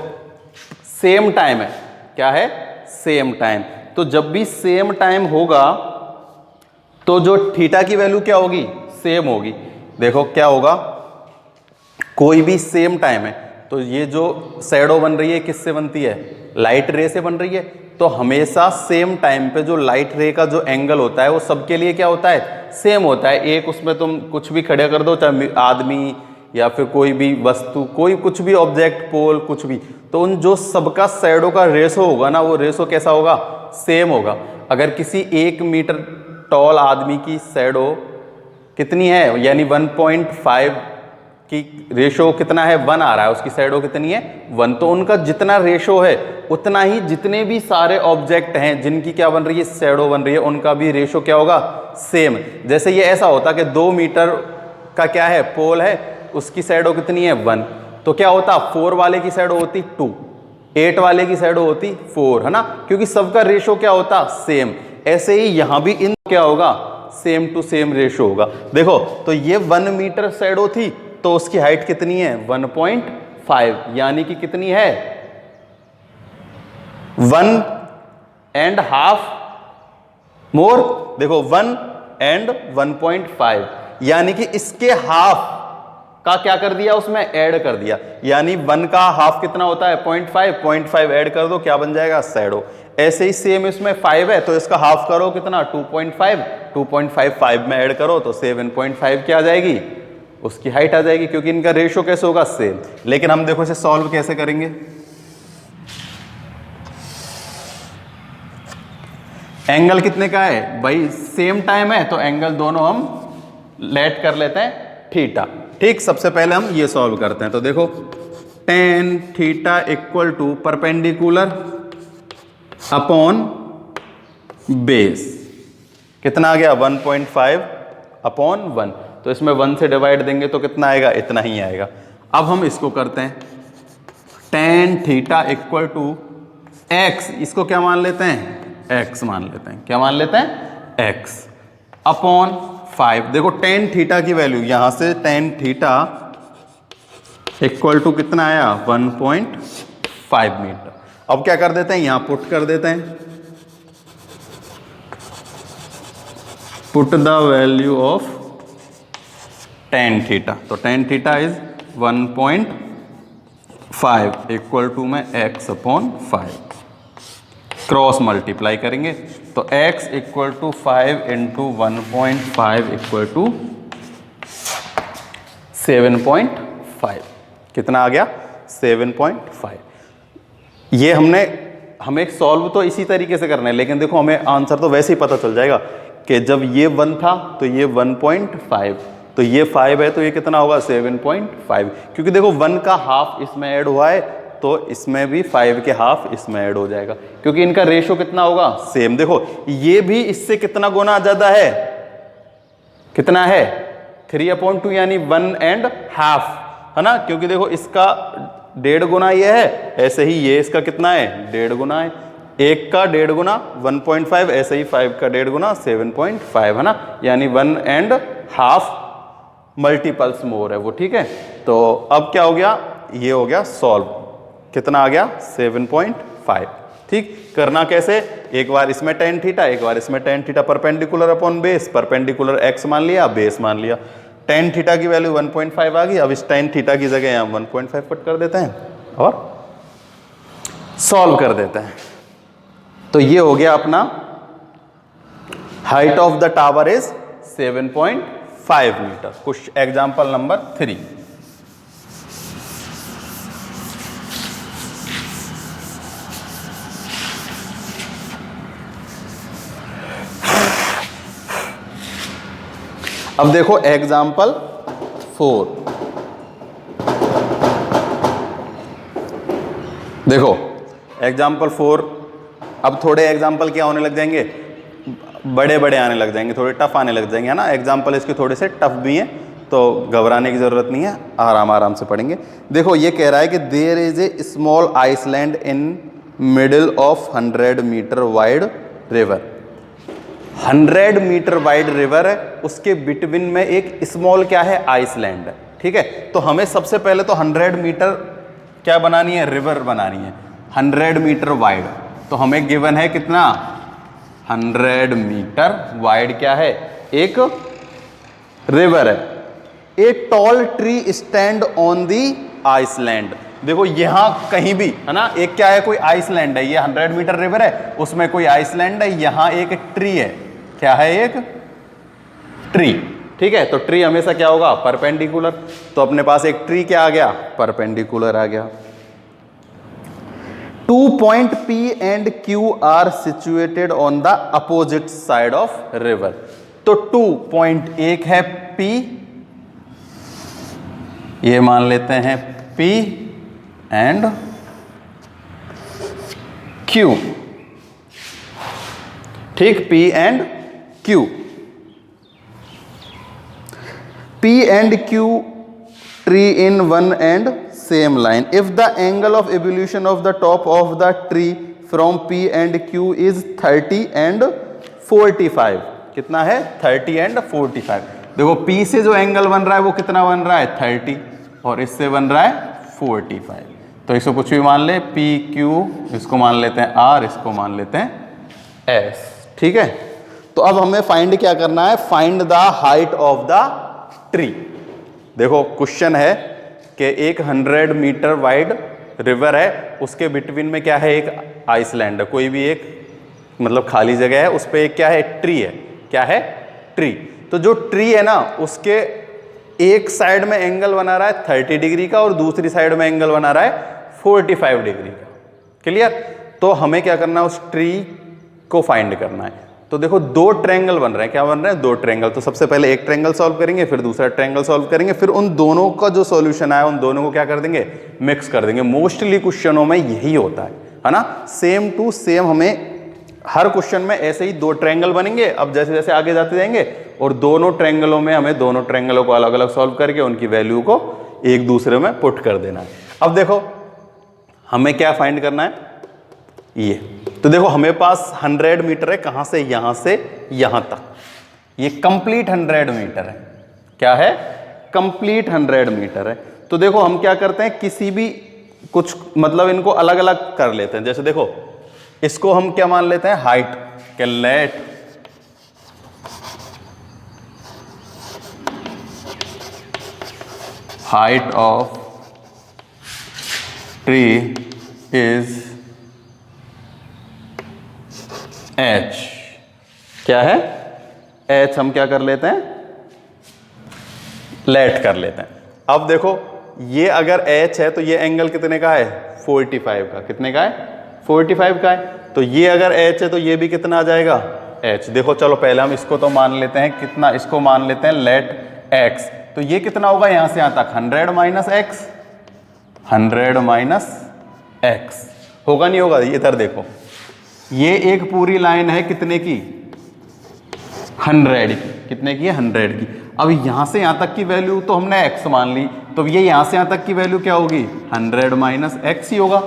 सेम टाइम है, क्या है सेम टाइम। तो जब भी सेम टाइम होगा तो जो थीटा की वैल्यू क्या होगी सेम होगी। देखो क्या होगा, कोई भी सेम टाइम है तो ये जो शैडो बन रही है किससे बनती है, लाइट रे से बन रही है। तो हमेशा सेम टाइम पे जो लाइट रे का जो एंगल होता है वो सबके लिए क्या होता है सेम होता है। एक उसमें तुम कुछ भी खड़े कर दो, चाहे आदमी या फिर कोई भी वस्तु, कोई कुछ भी ऑब्जेक्ट, पोल, कुछ भी, तो उन जो सबका शैडो का रेशो होगा ना, वो रेशो कैसा होगा सेम होगा। अगर किसी 1 मीटर टॉल आदमी की शैडो कितनी है, यानी 1.5 की रेशो कितना है 1 आ रहा है, उसकी शैडो कितनी है 1। तो उनका जितना रेशो है उतना ही जितने भी सारे ऑब्जेक्ट हैं जिनकी क्या बन रही है शैडो बन रही है, उनका भी रेशो क्या होगा सेम। जैसे ये ऐसा होता कि 2 मीटर का क्या है पोल है, उसकी शैडो कितनी है 1, तो क्या होता 4 वाले की शैडो होती 2, 8 वाले की शैडो होती 4, है ना, क्योंकि सबका रेशो क्या होता सेम। ऐसे ही यहां भी इन क्या होगा सेम टू सेम रेशो होगा। देखो तो ये 1 मीटर शैडो थी तो उसकी हाइट कितनी है 1.5, यानी कि कितनी है 1.5 मोर। देखो 1 and 1.5, यानी कि इसके हाफ का क्या कर दिया उसमें ऐड कर दिया, यानी 1 का हाफ कितना होता है 0.5 ऐड कर दो, क्या बन जाएगा शैडो। ऐसे ही सेम इसमें 5 है तो इसका हाफ करो कितना 2.5 5 में ऐड करो तो 7.5 क्या आ जाएगी उसकी हाइट आ जाएगी, क्योंकि इनका रेशो कैसे होगा सेम। लेकिन हम देखो इसे सॉल्व कैसे करेंगे। एंगल कितने का है भाई, सेम टाइम है तो एंगल दोनों हम लेट कर लेते हैं थीटा। ठीक, सबसे पहले हम ये सॉल्व करते हैं। तो देखो tan theta equal to perpendicular upon base, कितना आ गया 1.5 अपॉन 1, तो इसमें 1 से डिवाइड देंगे तो कितना आएगा इतना ही आएगा। अब हम इसको करते हैं tan theta equal to x, इसको क्या मान लेते हैं x मान लेते हैं, क्या मान लेते हैं x अपॉन 5। देखो tan थीटा की वैल्यू यहां से tan थीटा इक्वल टू कितना आया 1.5 मीटर। अब क्या कर देते हैं यहां पुट कर देते हैं, put the value of tan theta. तो tan theta is 1.5 equal to में x/5 क्रॉस मल्टीप्लाई करेंगे तो x equal to 5 into 1.5 equal to 7.5। कितना आ गया? 7.5। ये हमें सॉल्व तो इसी तरीके से करना है, लेकिन देखो हमें आंसर तो वैसे ही पता चल जाएगा कि जब ये 1 था तो ये 1.5, तो ये 5 है तो ये कितना होगा? 7.5। क्योंकि देखो 1 का हाफ इसमें ऐड हुआ है तो इसमें भी 5 के हाफ इसमें ऐड हो जाएगा, क्योंकि इनका रेशो कितना होगा? सेम। देखो ये भी इससे कितना गुना ज्यादा है? कितना है? 3/2 यानी 1.5 है ना, क्योंकि देखो इसका 1.5 गुना ये है, ऐसे ही ये इसका कितना है? 1.5 गुना है। एक का 1.5 गुना 1.5, ऐसे ही 5 का 1.5 गुना 7.5 है ना, यानी 1.5 मल्टीपल्स मोर है वो। ठीक है, तो अब क्या हो गया? ये हो गया सॉल्व। कितना आ गया? 7.5। ठीक, करना कैसे? एक बार इसमें tan थीटा, एक बार इसमें tan theta, perpendicular upon base, perpendicular x मान लिया, बेस मान लिया। tan थीटा की वैल्यू 1.5 आ गई। अब इस tan थीटा की जगह हम 1.5 पुट कर देते हैं और सॉल्व कर देते हैं। तो ये हो गया अपना height of the tower is 7.5 metre. कुछ एग्जाम्पल नंबर 3। अब देखो एग्जाम्पल 4। देखो एग्जाम्पल 4, अब थोड़े एग्जाम्पल क्या होने लग जाएंगे? बड़े बड़े आने लग जाएंगे, थोड़े टफ आने लग जाएंगे, है ना। एग्जाम्पल इसके थोड़े से टफ भी हैं, तो घबराने की ज़रूरत नहीं है, आराम आराम से पढ़ेंगे। देखो ये कह रहा है कि there is a small island in middle of 100 metre wide river. 100 metre wide river है, उसके बिटवीन में एक स्मॉल क्या है? आइसलैंड है। ठीक है, तो हमें सबसे पहले तो 100 मीटर क्या बनानी है? रिवर बनानी है 100 मीटर वाइड। तो हमें गिवन है कितना? 100 मीटर वाइड क्या है? एक रिवर है। A tall tree stand on the island. देखो यहां कहीं भी है ना, एक क्या है? कोई आइसलैंड है। ये 100 मीटर रिवर है, उसमें कोई आइसलैंड है, यहां एक ट्री है। क्या है? एक ट्री। ठीक है, तो ट्री हमेशा क्या होगा? परपेंडिकुलर। तो अपने पास एक ट्री क्या आ गया? परपेंडिकुलर आ गया। 2 point P and Q are situated on the opposite side of river. तो 2 पॉइंट, एक है P, ये मान लेते हैं P एंड Q। ठीक, P and Q। P and Q tree in one and same line. If the angle of evolution of the top of the tree from P and Q is 30 and 45। कितना है? 30 and 45। देखो P से जो angle बन रहा है वो कितना बन रहा है? 30, और इससे बन रहा है 45। तो इसको कुछ भी मान ले, P Q, इसको मान लेते हैं R, इसको मान लेते हैं S। ठीक है, तो अब हमें फाइंड क्या करना है? Find the height of the tree. देखो क्वेश्चन है कि एक 100 मीटर वाइड रिवर है, उसके बिटवीन में क्या है? एक आइसलैंड है, कोई भी एक मतलब खाली जगह है, उस पर एक क्या है? ट्री है। क्या है? ट्री। तो जो ट्री है ना, उसके एक साइड में एंगल बना रहा है 30 डिग्री का, और दूसरी साइड में एंगल बना रहा है 45 डिग्री का। क्लियर? तो हमें क्या करना है? उस ट्री को फाइंड करना है। तो देखो 2 ट्रायंगल बन रहे हैं। क्या बन रहे हैं? 2 ट्रायंगल। तो सबसे पहले एक ट्रायंगल सॉल्व करेंगे, फिर दूसरा ट्रायंगल सॉल्व करेंगे, फिर उन दोनों का जो सॉल्यूशन आया उन दोनों को क्या कर देंगे? मिक्स कर देंगे। मोस्टली क्वेश्चनों में यही होता है ना, सेम टू सेम। हमें हर क्वेश्चन में ऐसे ही 2 ट्रायंगल बनेंगे। अब जैसे जैसे आगे जाते जाएंगे, और दोनों ट्रायंगलों में हमें दोनों ट्रायंगलों को अलग अलग सॉल्व करके उनकी वैल्यू को एक दूसरे में पुट कर देना है। अब देखो हमें क्या फाइंड करना है? ये तो देखो हमें पास 100 मीटर है, कहां से? यहां से यहां तक। ये कंप्लीट 100 मीटर है। क्या है? कंप्लीट 100 मीटर है। तो देखो हम क्या करते हैं, किसी भी कुछ मतलब इनको अलग अलग कर लेते हैं। जैसे देखो इसको हम क्या मान लेते हैं? हाइट। के let height of tree is h। क्या है h? हम क्या कर लेते हैं, लेट कर लेते हैं। अब देखो ये अगर h है तो ये एंगल कितने का है, 45 का। कितने का है, 45 का है। तो ये अगर h है तो ये भी कितना आ जाएगा, h। देखो चलो पहले हम इसको तो मान लेते हैं, कितना, इसको मान लेते हैं लेट x। तो ये कितना होगा यहां से यहां तक, 100 माइनस एक्स, 100 माइनस एक्स। होगा नहीं होगा, इधर देखो ये एक पूरी लाइन है कितने की, 100 की। कितने की है, 100 की। अब यहां से यहां तक की वैल्यू तो हमने x मान ली, तो ये यहां से यहां तक की वैल्यू क्या होगी, 100 माइनस एक्स ही होगा,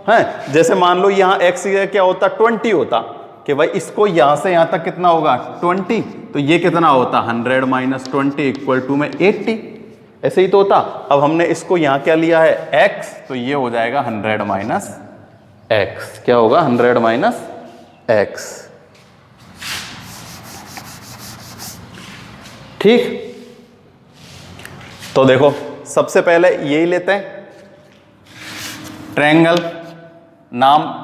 है। जैसे मान लो यहां x क्या होता, 20 होता, कि भाई इसको यहां से यहां तक कितना होगा, 20। तो ये कितना होता, 100 माइनस 20 इक्वल टू में 80। ऐसे ही तो होता। अब हमने इसको यहां क्या लिया है, x, तो ये हो जाएगा 100 माइनस एक्स। क्या होगा, 100 माइनस एक्स। ठीक। तो देखो सबसे पहले यही लेते हैं, ट्रायंगल नाम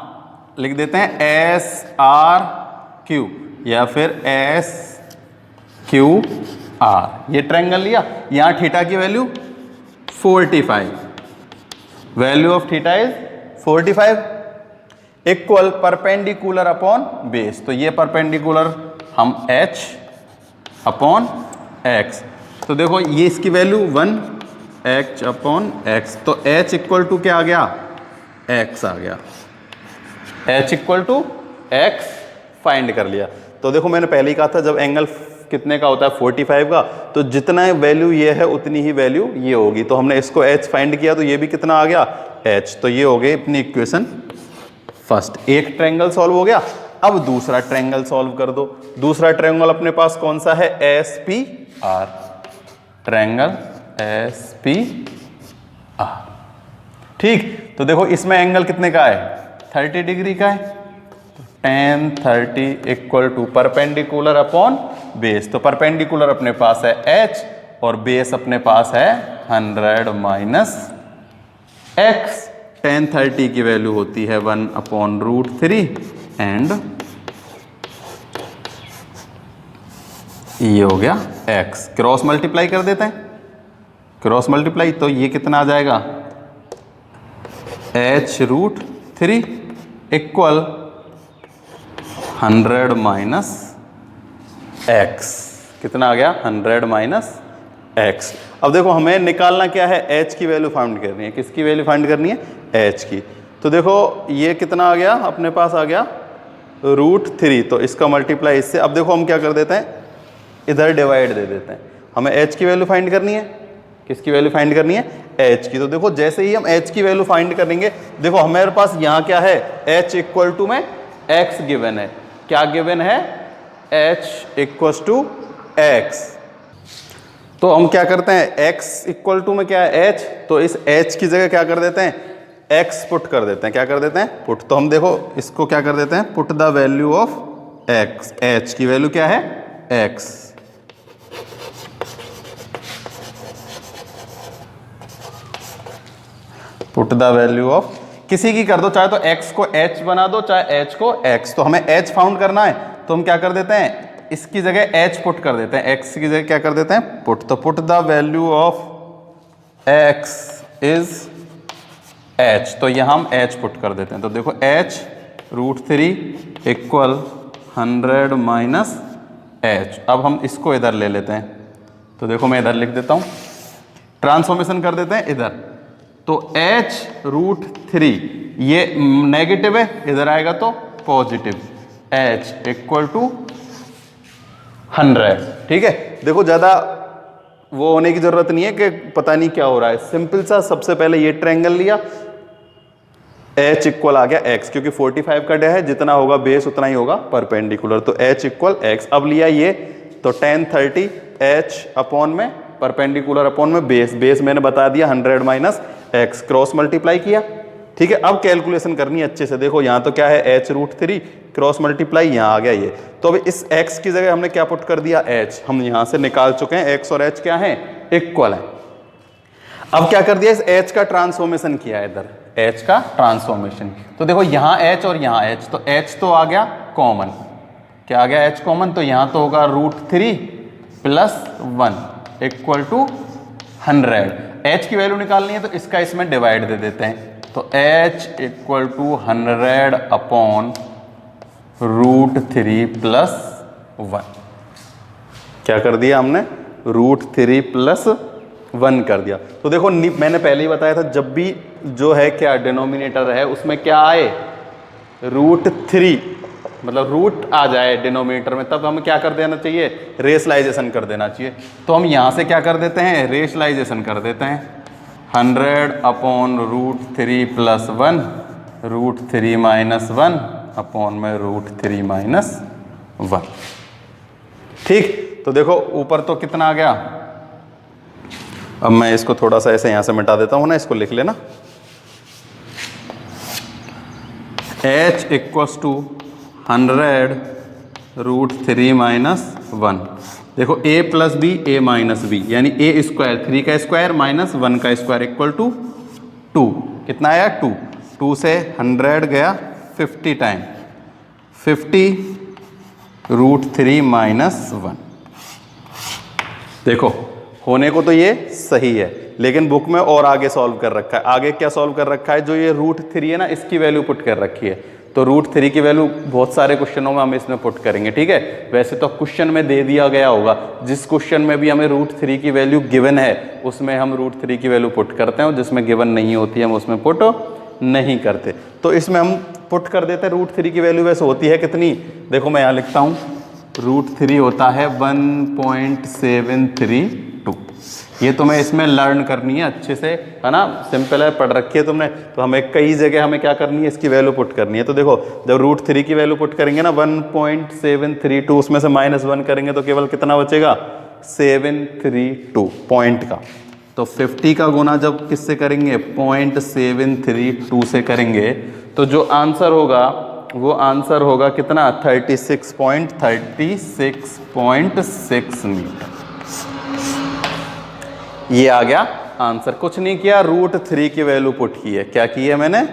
लिख देते हैं एस आर क्यू या फिर एस क्यू आर। ये ट्रायंगल लिया, यहां थीटा की value 45, value of theta is 45 equal perpendicular upon base. तो ये परपेंडिकुलर हम h अपॉन x। तो देखो ये इसकी वैल्यू 1 h अपॉन x। तो h इक्वल टू क्या आ गया, x आ गया। h equal to x find कर लिया। तो देखो मैंने पहले ही कहा था जब एंगल कितने का होता है, 45 का, तो जितना वैल्यू ये है उतनी ही वैल्यू ये होगी। तो हमने इसको h फाइंड किया, तो ये भी कितना आ गया, h। तो ये हो गई अपनी इक्वेशन फर्स्ट। एक ट्रायंगल सॉल्व हो गया। अब दूसरा ट्रायंगल सॉल्व कर दो। दूसरा ट्रायंगल अपने पास कौन सा है, S P R. Triangle S P R. ठीक। तो देखो इसमें एंगल कितने का है, 30 डिग्री का है। tan 30 equal to perpendicular upon base. तो परपेंडिकुलर अपने पास है h और बेस अपने पास है 100 माइनस एक्स। tan 30 की वैल्यू होती है 1 अपॉन √3 एंड ये हो गया x। क्रॉस मल्टीप्लाई कर देते हैं, क्रॉस मल्टीप्लाई, तो ये कितना आ जाएगा, h√3 इक्वल 100 माइनस एक्स। कितना आ गया, 100 माइनस एक्स। अब देखो हमें निकालना क्या है, h की वैल्यू फाइंड करनी है। किसकी वैल्यू फाइंड करनी है, h की। तो देखो ये कितना आ गया, अपने पास आ गया √3। तो इसका मल्टीप्लाई इससे। अब देखो हम क्या कर देते हैं, इधर डिवाइड दे देते हैं। हमें h की वैल्यू फाइंड करनी है। किसकी वैल्यू फाइंड करनी है, h की। तो देखो जैसे ही हम h की वैल्यू फाइंड करेंगे, देखो हमारे पास यहाँ क्या है, h इक्वल टू में x गिवन है। क्या गिवन है, h इक्वल टू x। तो हम क्या करते हैं, x इक्वल टू में क्या है, h। तो इस h की जगह क्या कर देते हैं, x पुट कर देते हैं। क्या कर देते हैं, पुट। तो हम देखो इसको क्या कर देते हैं, put the value of x। h की वैल्यू क्या है, x। Put the value of किसी की कर दो, चाहे तो x को h बना दो, चाहे h को x। तो हमें h फाउंड करना है, तो हम क्या कर देते हैं, इसकी जगह h पुट कर देते हैं, x की जगह क्या कर देते हैं, पुट। तो put the value of x is h। तो यहां हम h पुट कर देते हैं। तो देखो h√3 इक्वल 100 माइनस h। अब हम इसको इधर ले लेते हैं। तो देखो मैं इधर लिख देता हूं, ट्रांसफॉर्मेशन कर देते हैं इधर। तो h√3 ये नेगेटिव है, इधर आएगा तो पॉजिटिव, h इक्वल टू 100। ठीक है। देखो ज्यादा वो होने की जरूरत नहीं है कि पता नहीं क्या हो रहा है। सिंपल सा, सबसे पहले ये ट्रायंगल लिया, h इक्वल आ गया x, क्योंकि 45 का डे है, जितना होगा बेस उतना ही होगा परपेंडिकुलर। तो h इक्वल x। अब लिया ये, तो tan 30 h अपॉन में परपेंडिकुलर अपॉन में बेस। बेस मैंने बता दिया 100 माइनस एक्स। क्रॉस मल्टीप्लाई किया। ठीक है। अब कैलकुलेशन करनी है अच्छे से। देखो यहाँ तो क्या है, h√3 क्रॉस मल्टीप्लाई, यहाँ आ गया ये। तो अब इस x की जगह हमने क्या पुट कर दिया, h। हम यहाँ से निकाल चुके हैं, x और h क्या है, इक्वल है। अब क्या कर दिया, इस h का ट्रांसफॉर्मेशन किया है इधर, h का ट्रांसफॉर्मेशन। तो देखो यहाँ h और यहाँ h, तो h तो आ गया कॉमन, क्या आ गया h कॉमन, तो यहाँ तो होगा √3 + 1 इक्वल टू 100। h की वैल्यू निकालनी है तो इसका इसमें डिवाइड दे देते हैं, तो h इक्वल टू 100 अपॉन √3 + 1। क्या कर दिया हमने, √3 + 1 कर दिया। तो देखो मैंने पहले ही बताया था, जब भी जो है क्या डिनोमिनेटर है उसमें क्या आए, √3 मतलब रूट आ जाए डिनोमिनेटर में, तब हमें क्या कर देना चाहिए, रेशलाइजेशन कर देना चाहिए। तो हम यहाँ से क्या कर देते हैं, रेशलाइजेशन कर देते हैं। 100 अपॉन √3 + 1 √3 - 1 अपॉन में √3 - 1। ठीक, तो देखो ऊपर तो कितना आ गया। अब मैं इसको थोड़ा सा ऐसे यहाँ से मिटा देता हूँ ना, इसको लिख लेना। h equals to 100 √3 - 1। देखो a + b a - b यानी a², 3 का स्क्वायर माइनस 1 का स्क्वायर इक्वल टू 2। कितना आया, 2। 2 से 100 गया 50 टाइम, 50 √3 - 1। देखो होने को तो ये सही है, लेकिन बुक में और आगे सॉल्व कर रखा है। आगे क्या सॉल्व कर रखा है, जो ये √3 है ना, इसकी वैल्यू पुट कर रखी है। तो √3 की वैल्यू बहुत सारे क्वेश्चनों में हम इसमें पुट करेंगे, ठीक है। वैसे तो क्वेश्चन में दे दिया गया होगा, जिस क्वेश्चन में भी हमें √3 की वैल्यू गिवन है उसमें हम √3 की वैल्यू पुट करते हैं, और जिसमें गिवन नहीं होती है हम उसमें पुट नहीं करते। तो इसमें हम पुट कर देते हैं। √3 की वैल्यू वैसे होती है कितनी, देखो मैं यहाँ लिखता हूँ, √3 होता है 1.732। ये तुम्हें इसमें लर्न करनी है अच्छे से, है ना, सिंपल है, पढ़ रखी है तुमने। तो हमें कई जगह हमें क्या करनी है, इसकी वैल्यू पुट करनी है। तो देखो जब √3 की वैल्यू पुट करेंगे ना 1.732, उसमें से -1 करेंगे तो केवल कितना बचेगा, 732 पॉइंट का। तो 50 का गुना जब किससे करेंगे, 0.732 से करेंगे, तो जो आंसर होगा वो आंसर होगा कितना, 36.6 मीटर। ये आ गया आंसर। कुछ नहीं किया, √3 की वैल्यू पुट की है। क्या की है मैंने,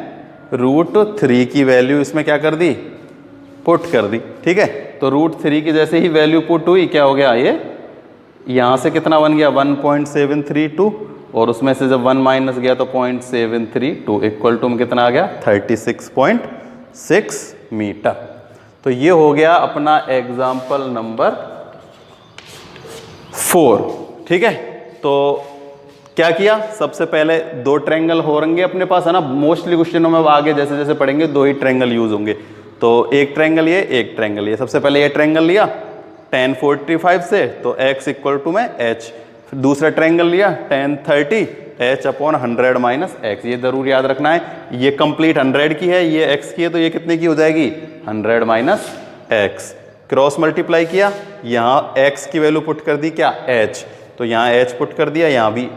√3 की वैल्यू इसमें क्या कर दी, पुट कर दी, ठीक है। तो √3 की जैसे ही वैल्यू पुट हुई, क्या हो गया, ये यहाँ से कितना बन गया 1.732, और उसमें से जब 1 माइनस गया तो 0.732 इक्वल टू में कितना आ गया 36.6 मीटर। तो ये हो गया अपना एग्जाम्पल नंबर 4, ठीक है। तो क्या किया, सबसे पहले 2 ट्रायंगल हो रहेंगे अपने पास, है ना। मोस्टली क्वेश्चनों में आगे जैसे जैसे पढ़ेंगे 2 ही ट्रायंगल यूज होंगे। तो एक ट्रायंगल ये, एक ट्रायंगल ये। सबसे पहले ये ट्रायंगल लिया tan 45 से, तो x इक्वल टू में h। दूसरा ट्रायंगल लिया tan 30 h upon 100 minus x। ये जरूर याद रखना है, ये कंप्लीट 100 की है, ये x की है, तो ये कितने की हो जाएगी 100 माइनस x। क्रॉस मल्टीप्लाई किया, यहाँ x की वैल्यू पुट कर दी क्या, h, तो यहाँ h पुट कर दिया, यहाँ भी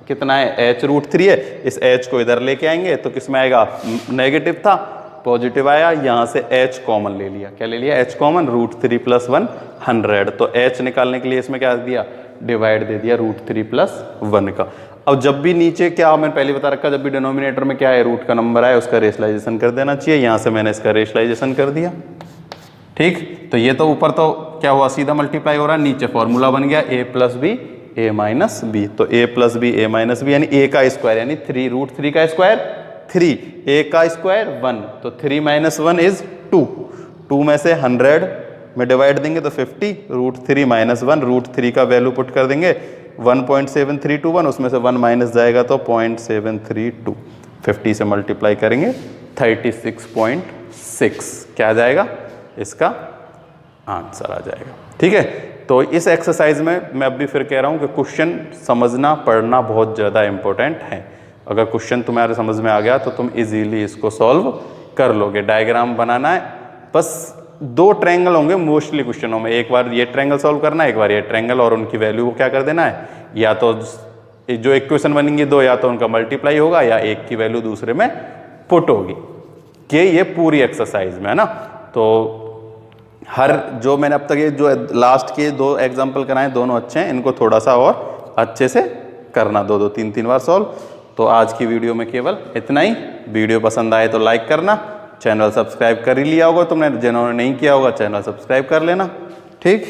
कितना है h √3 है। इस h को इधर लेके आएंगे तो किस में आएगा, नेगेटिव था, पॉजिटिव आया, यहाँ से h कॉमन ले लिया। क्या ले लिया, h कॉमन, √3 + 1 100। तो h निकालने के लिए इसमें क्या दिया, डिवाइड दे दिया √3 + 1 का। अब जब भी नीचे क्या, मैंने पहले बता रखा, जब भी डिनोमिनेटर में क्या है, रूट का नंबर आए उसका रेशलाइजेशन कर देना चाहिए। यहाँ से मैंने इसका रेशलाइजेशन कर दिया, ठीक। तो ये तो ऊपर तो क्या हुआ, सीधा मल्टीप्लाई हो रहा है, नीचे फॉर्मूला बन गया a + b a - b। तो a + b a - b यानी a का स्क्वायर, यानी 3 √3 का स्क्वायर 3, a का स्क्वायर 1, तो 3 - 1 इज 2। 2 में से 100 में डिवाइड देंगे तो 50, √3 - 1, √3 का वैल्यू पुट कर देंगे 1.7321, उसमें से 1 माइनस जाएगा तो 0.732। 50 से मल्टीप्लाई करेंगे 36.6, क्या आ जाएगा, इसका आंसर आ जाएगा, ठीक है। तो इस एक्सरसाइज में मैं अभी फिर कह रहा हूँ कि क्वेश्चन समझना पढ़ना बहुत ज़्यादा इंपॉर्टेंट है। अगर क्वेश्चन तुम्हारे समझ में आ गया तो तुम इजीली इसको सॉल्व कर लोगे। डायग्राम बनाना है, बस 2 ट्रायंगल होंगे मोस्टली क्वेश्चनों में, एक बार ये ट्रायंगल सॉल्व करना है, एक बार ये ट्रायंगल, और उनकी वैल्यू को क्या कर देना है, या तो जो इक्वेशन बनेंगी 2, या तो उनका मल्टीप्लाई होगा या एक की वैल्यू दूसरे में पुट होगी, कि ये पूरी एक्सरसाइज में, है ना। तो हर जो मैंने अब तक ये जो लास्ट के 2 एग्जाम्पल कराए दोनों अच्छे हैं, इनको थोड़ा सा और अच्छे से करना, 2-2 3-3 बार सॉल्व। तो आज की वीडियो में केवल इतना ही। वीडियो पसंद आए तो लाइक करना, चैनल सब्सक्राइब कर ही लिया होगा तुमने, जिन्होंने नहीं किया होगा चैनल सब्सक्राइब कर लेना। ठीक।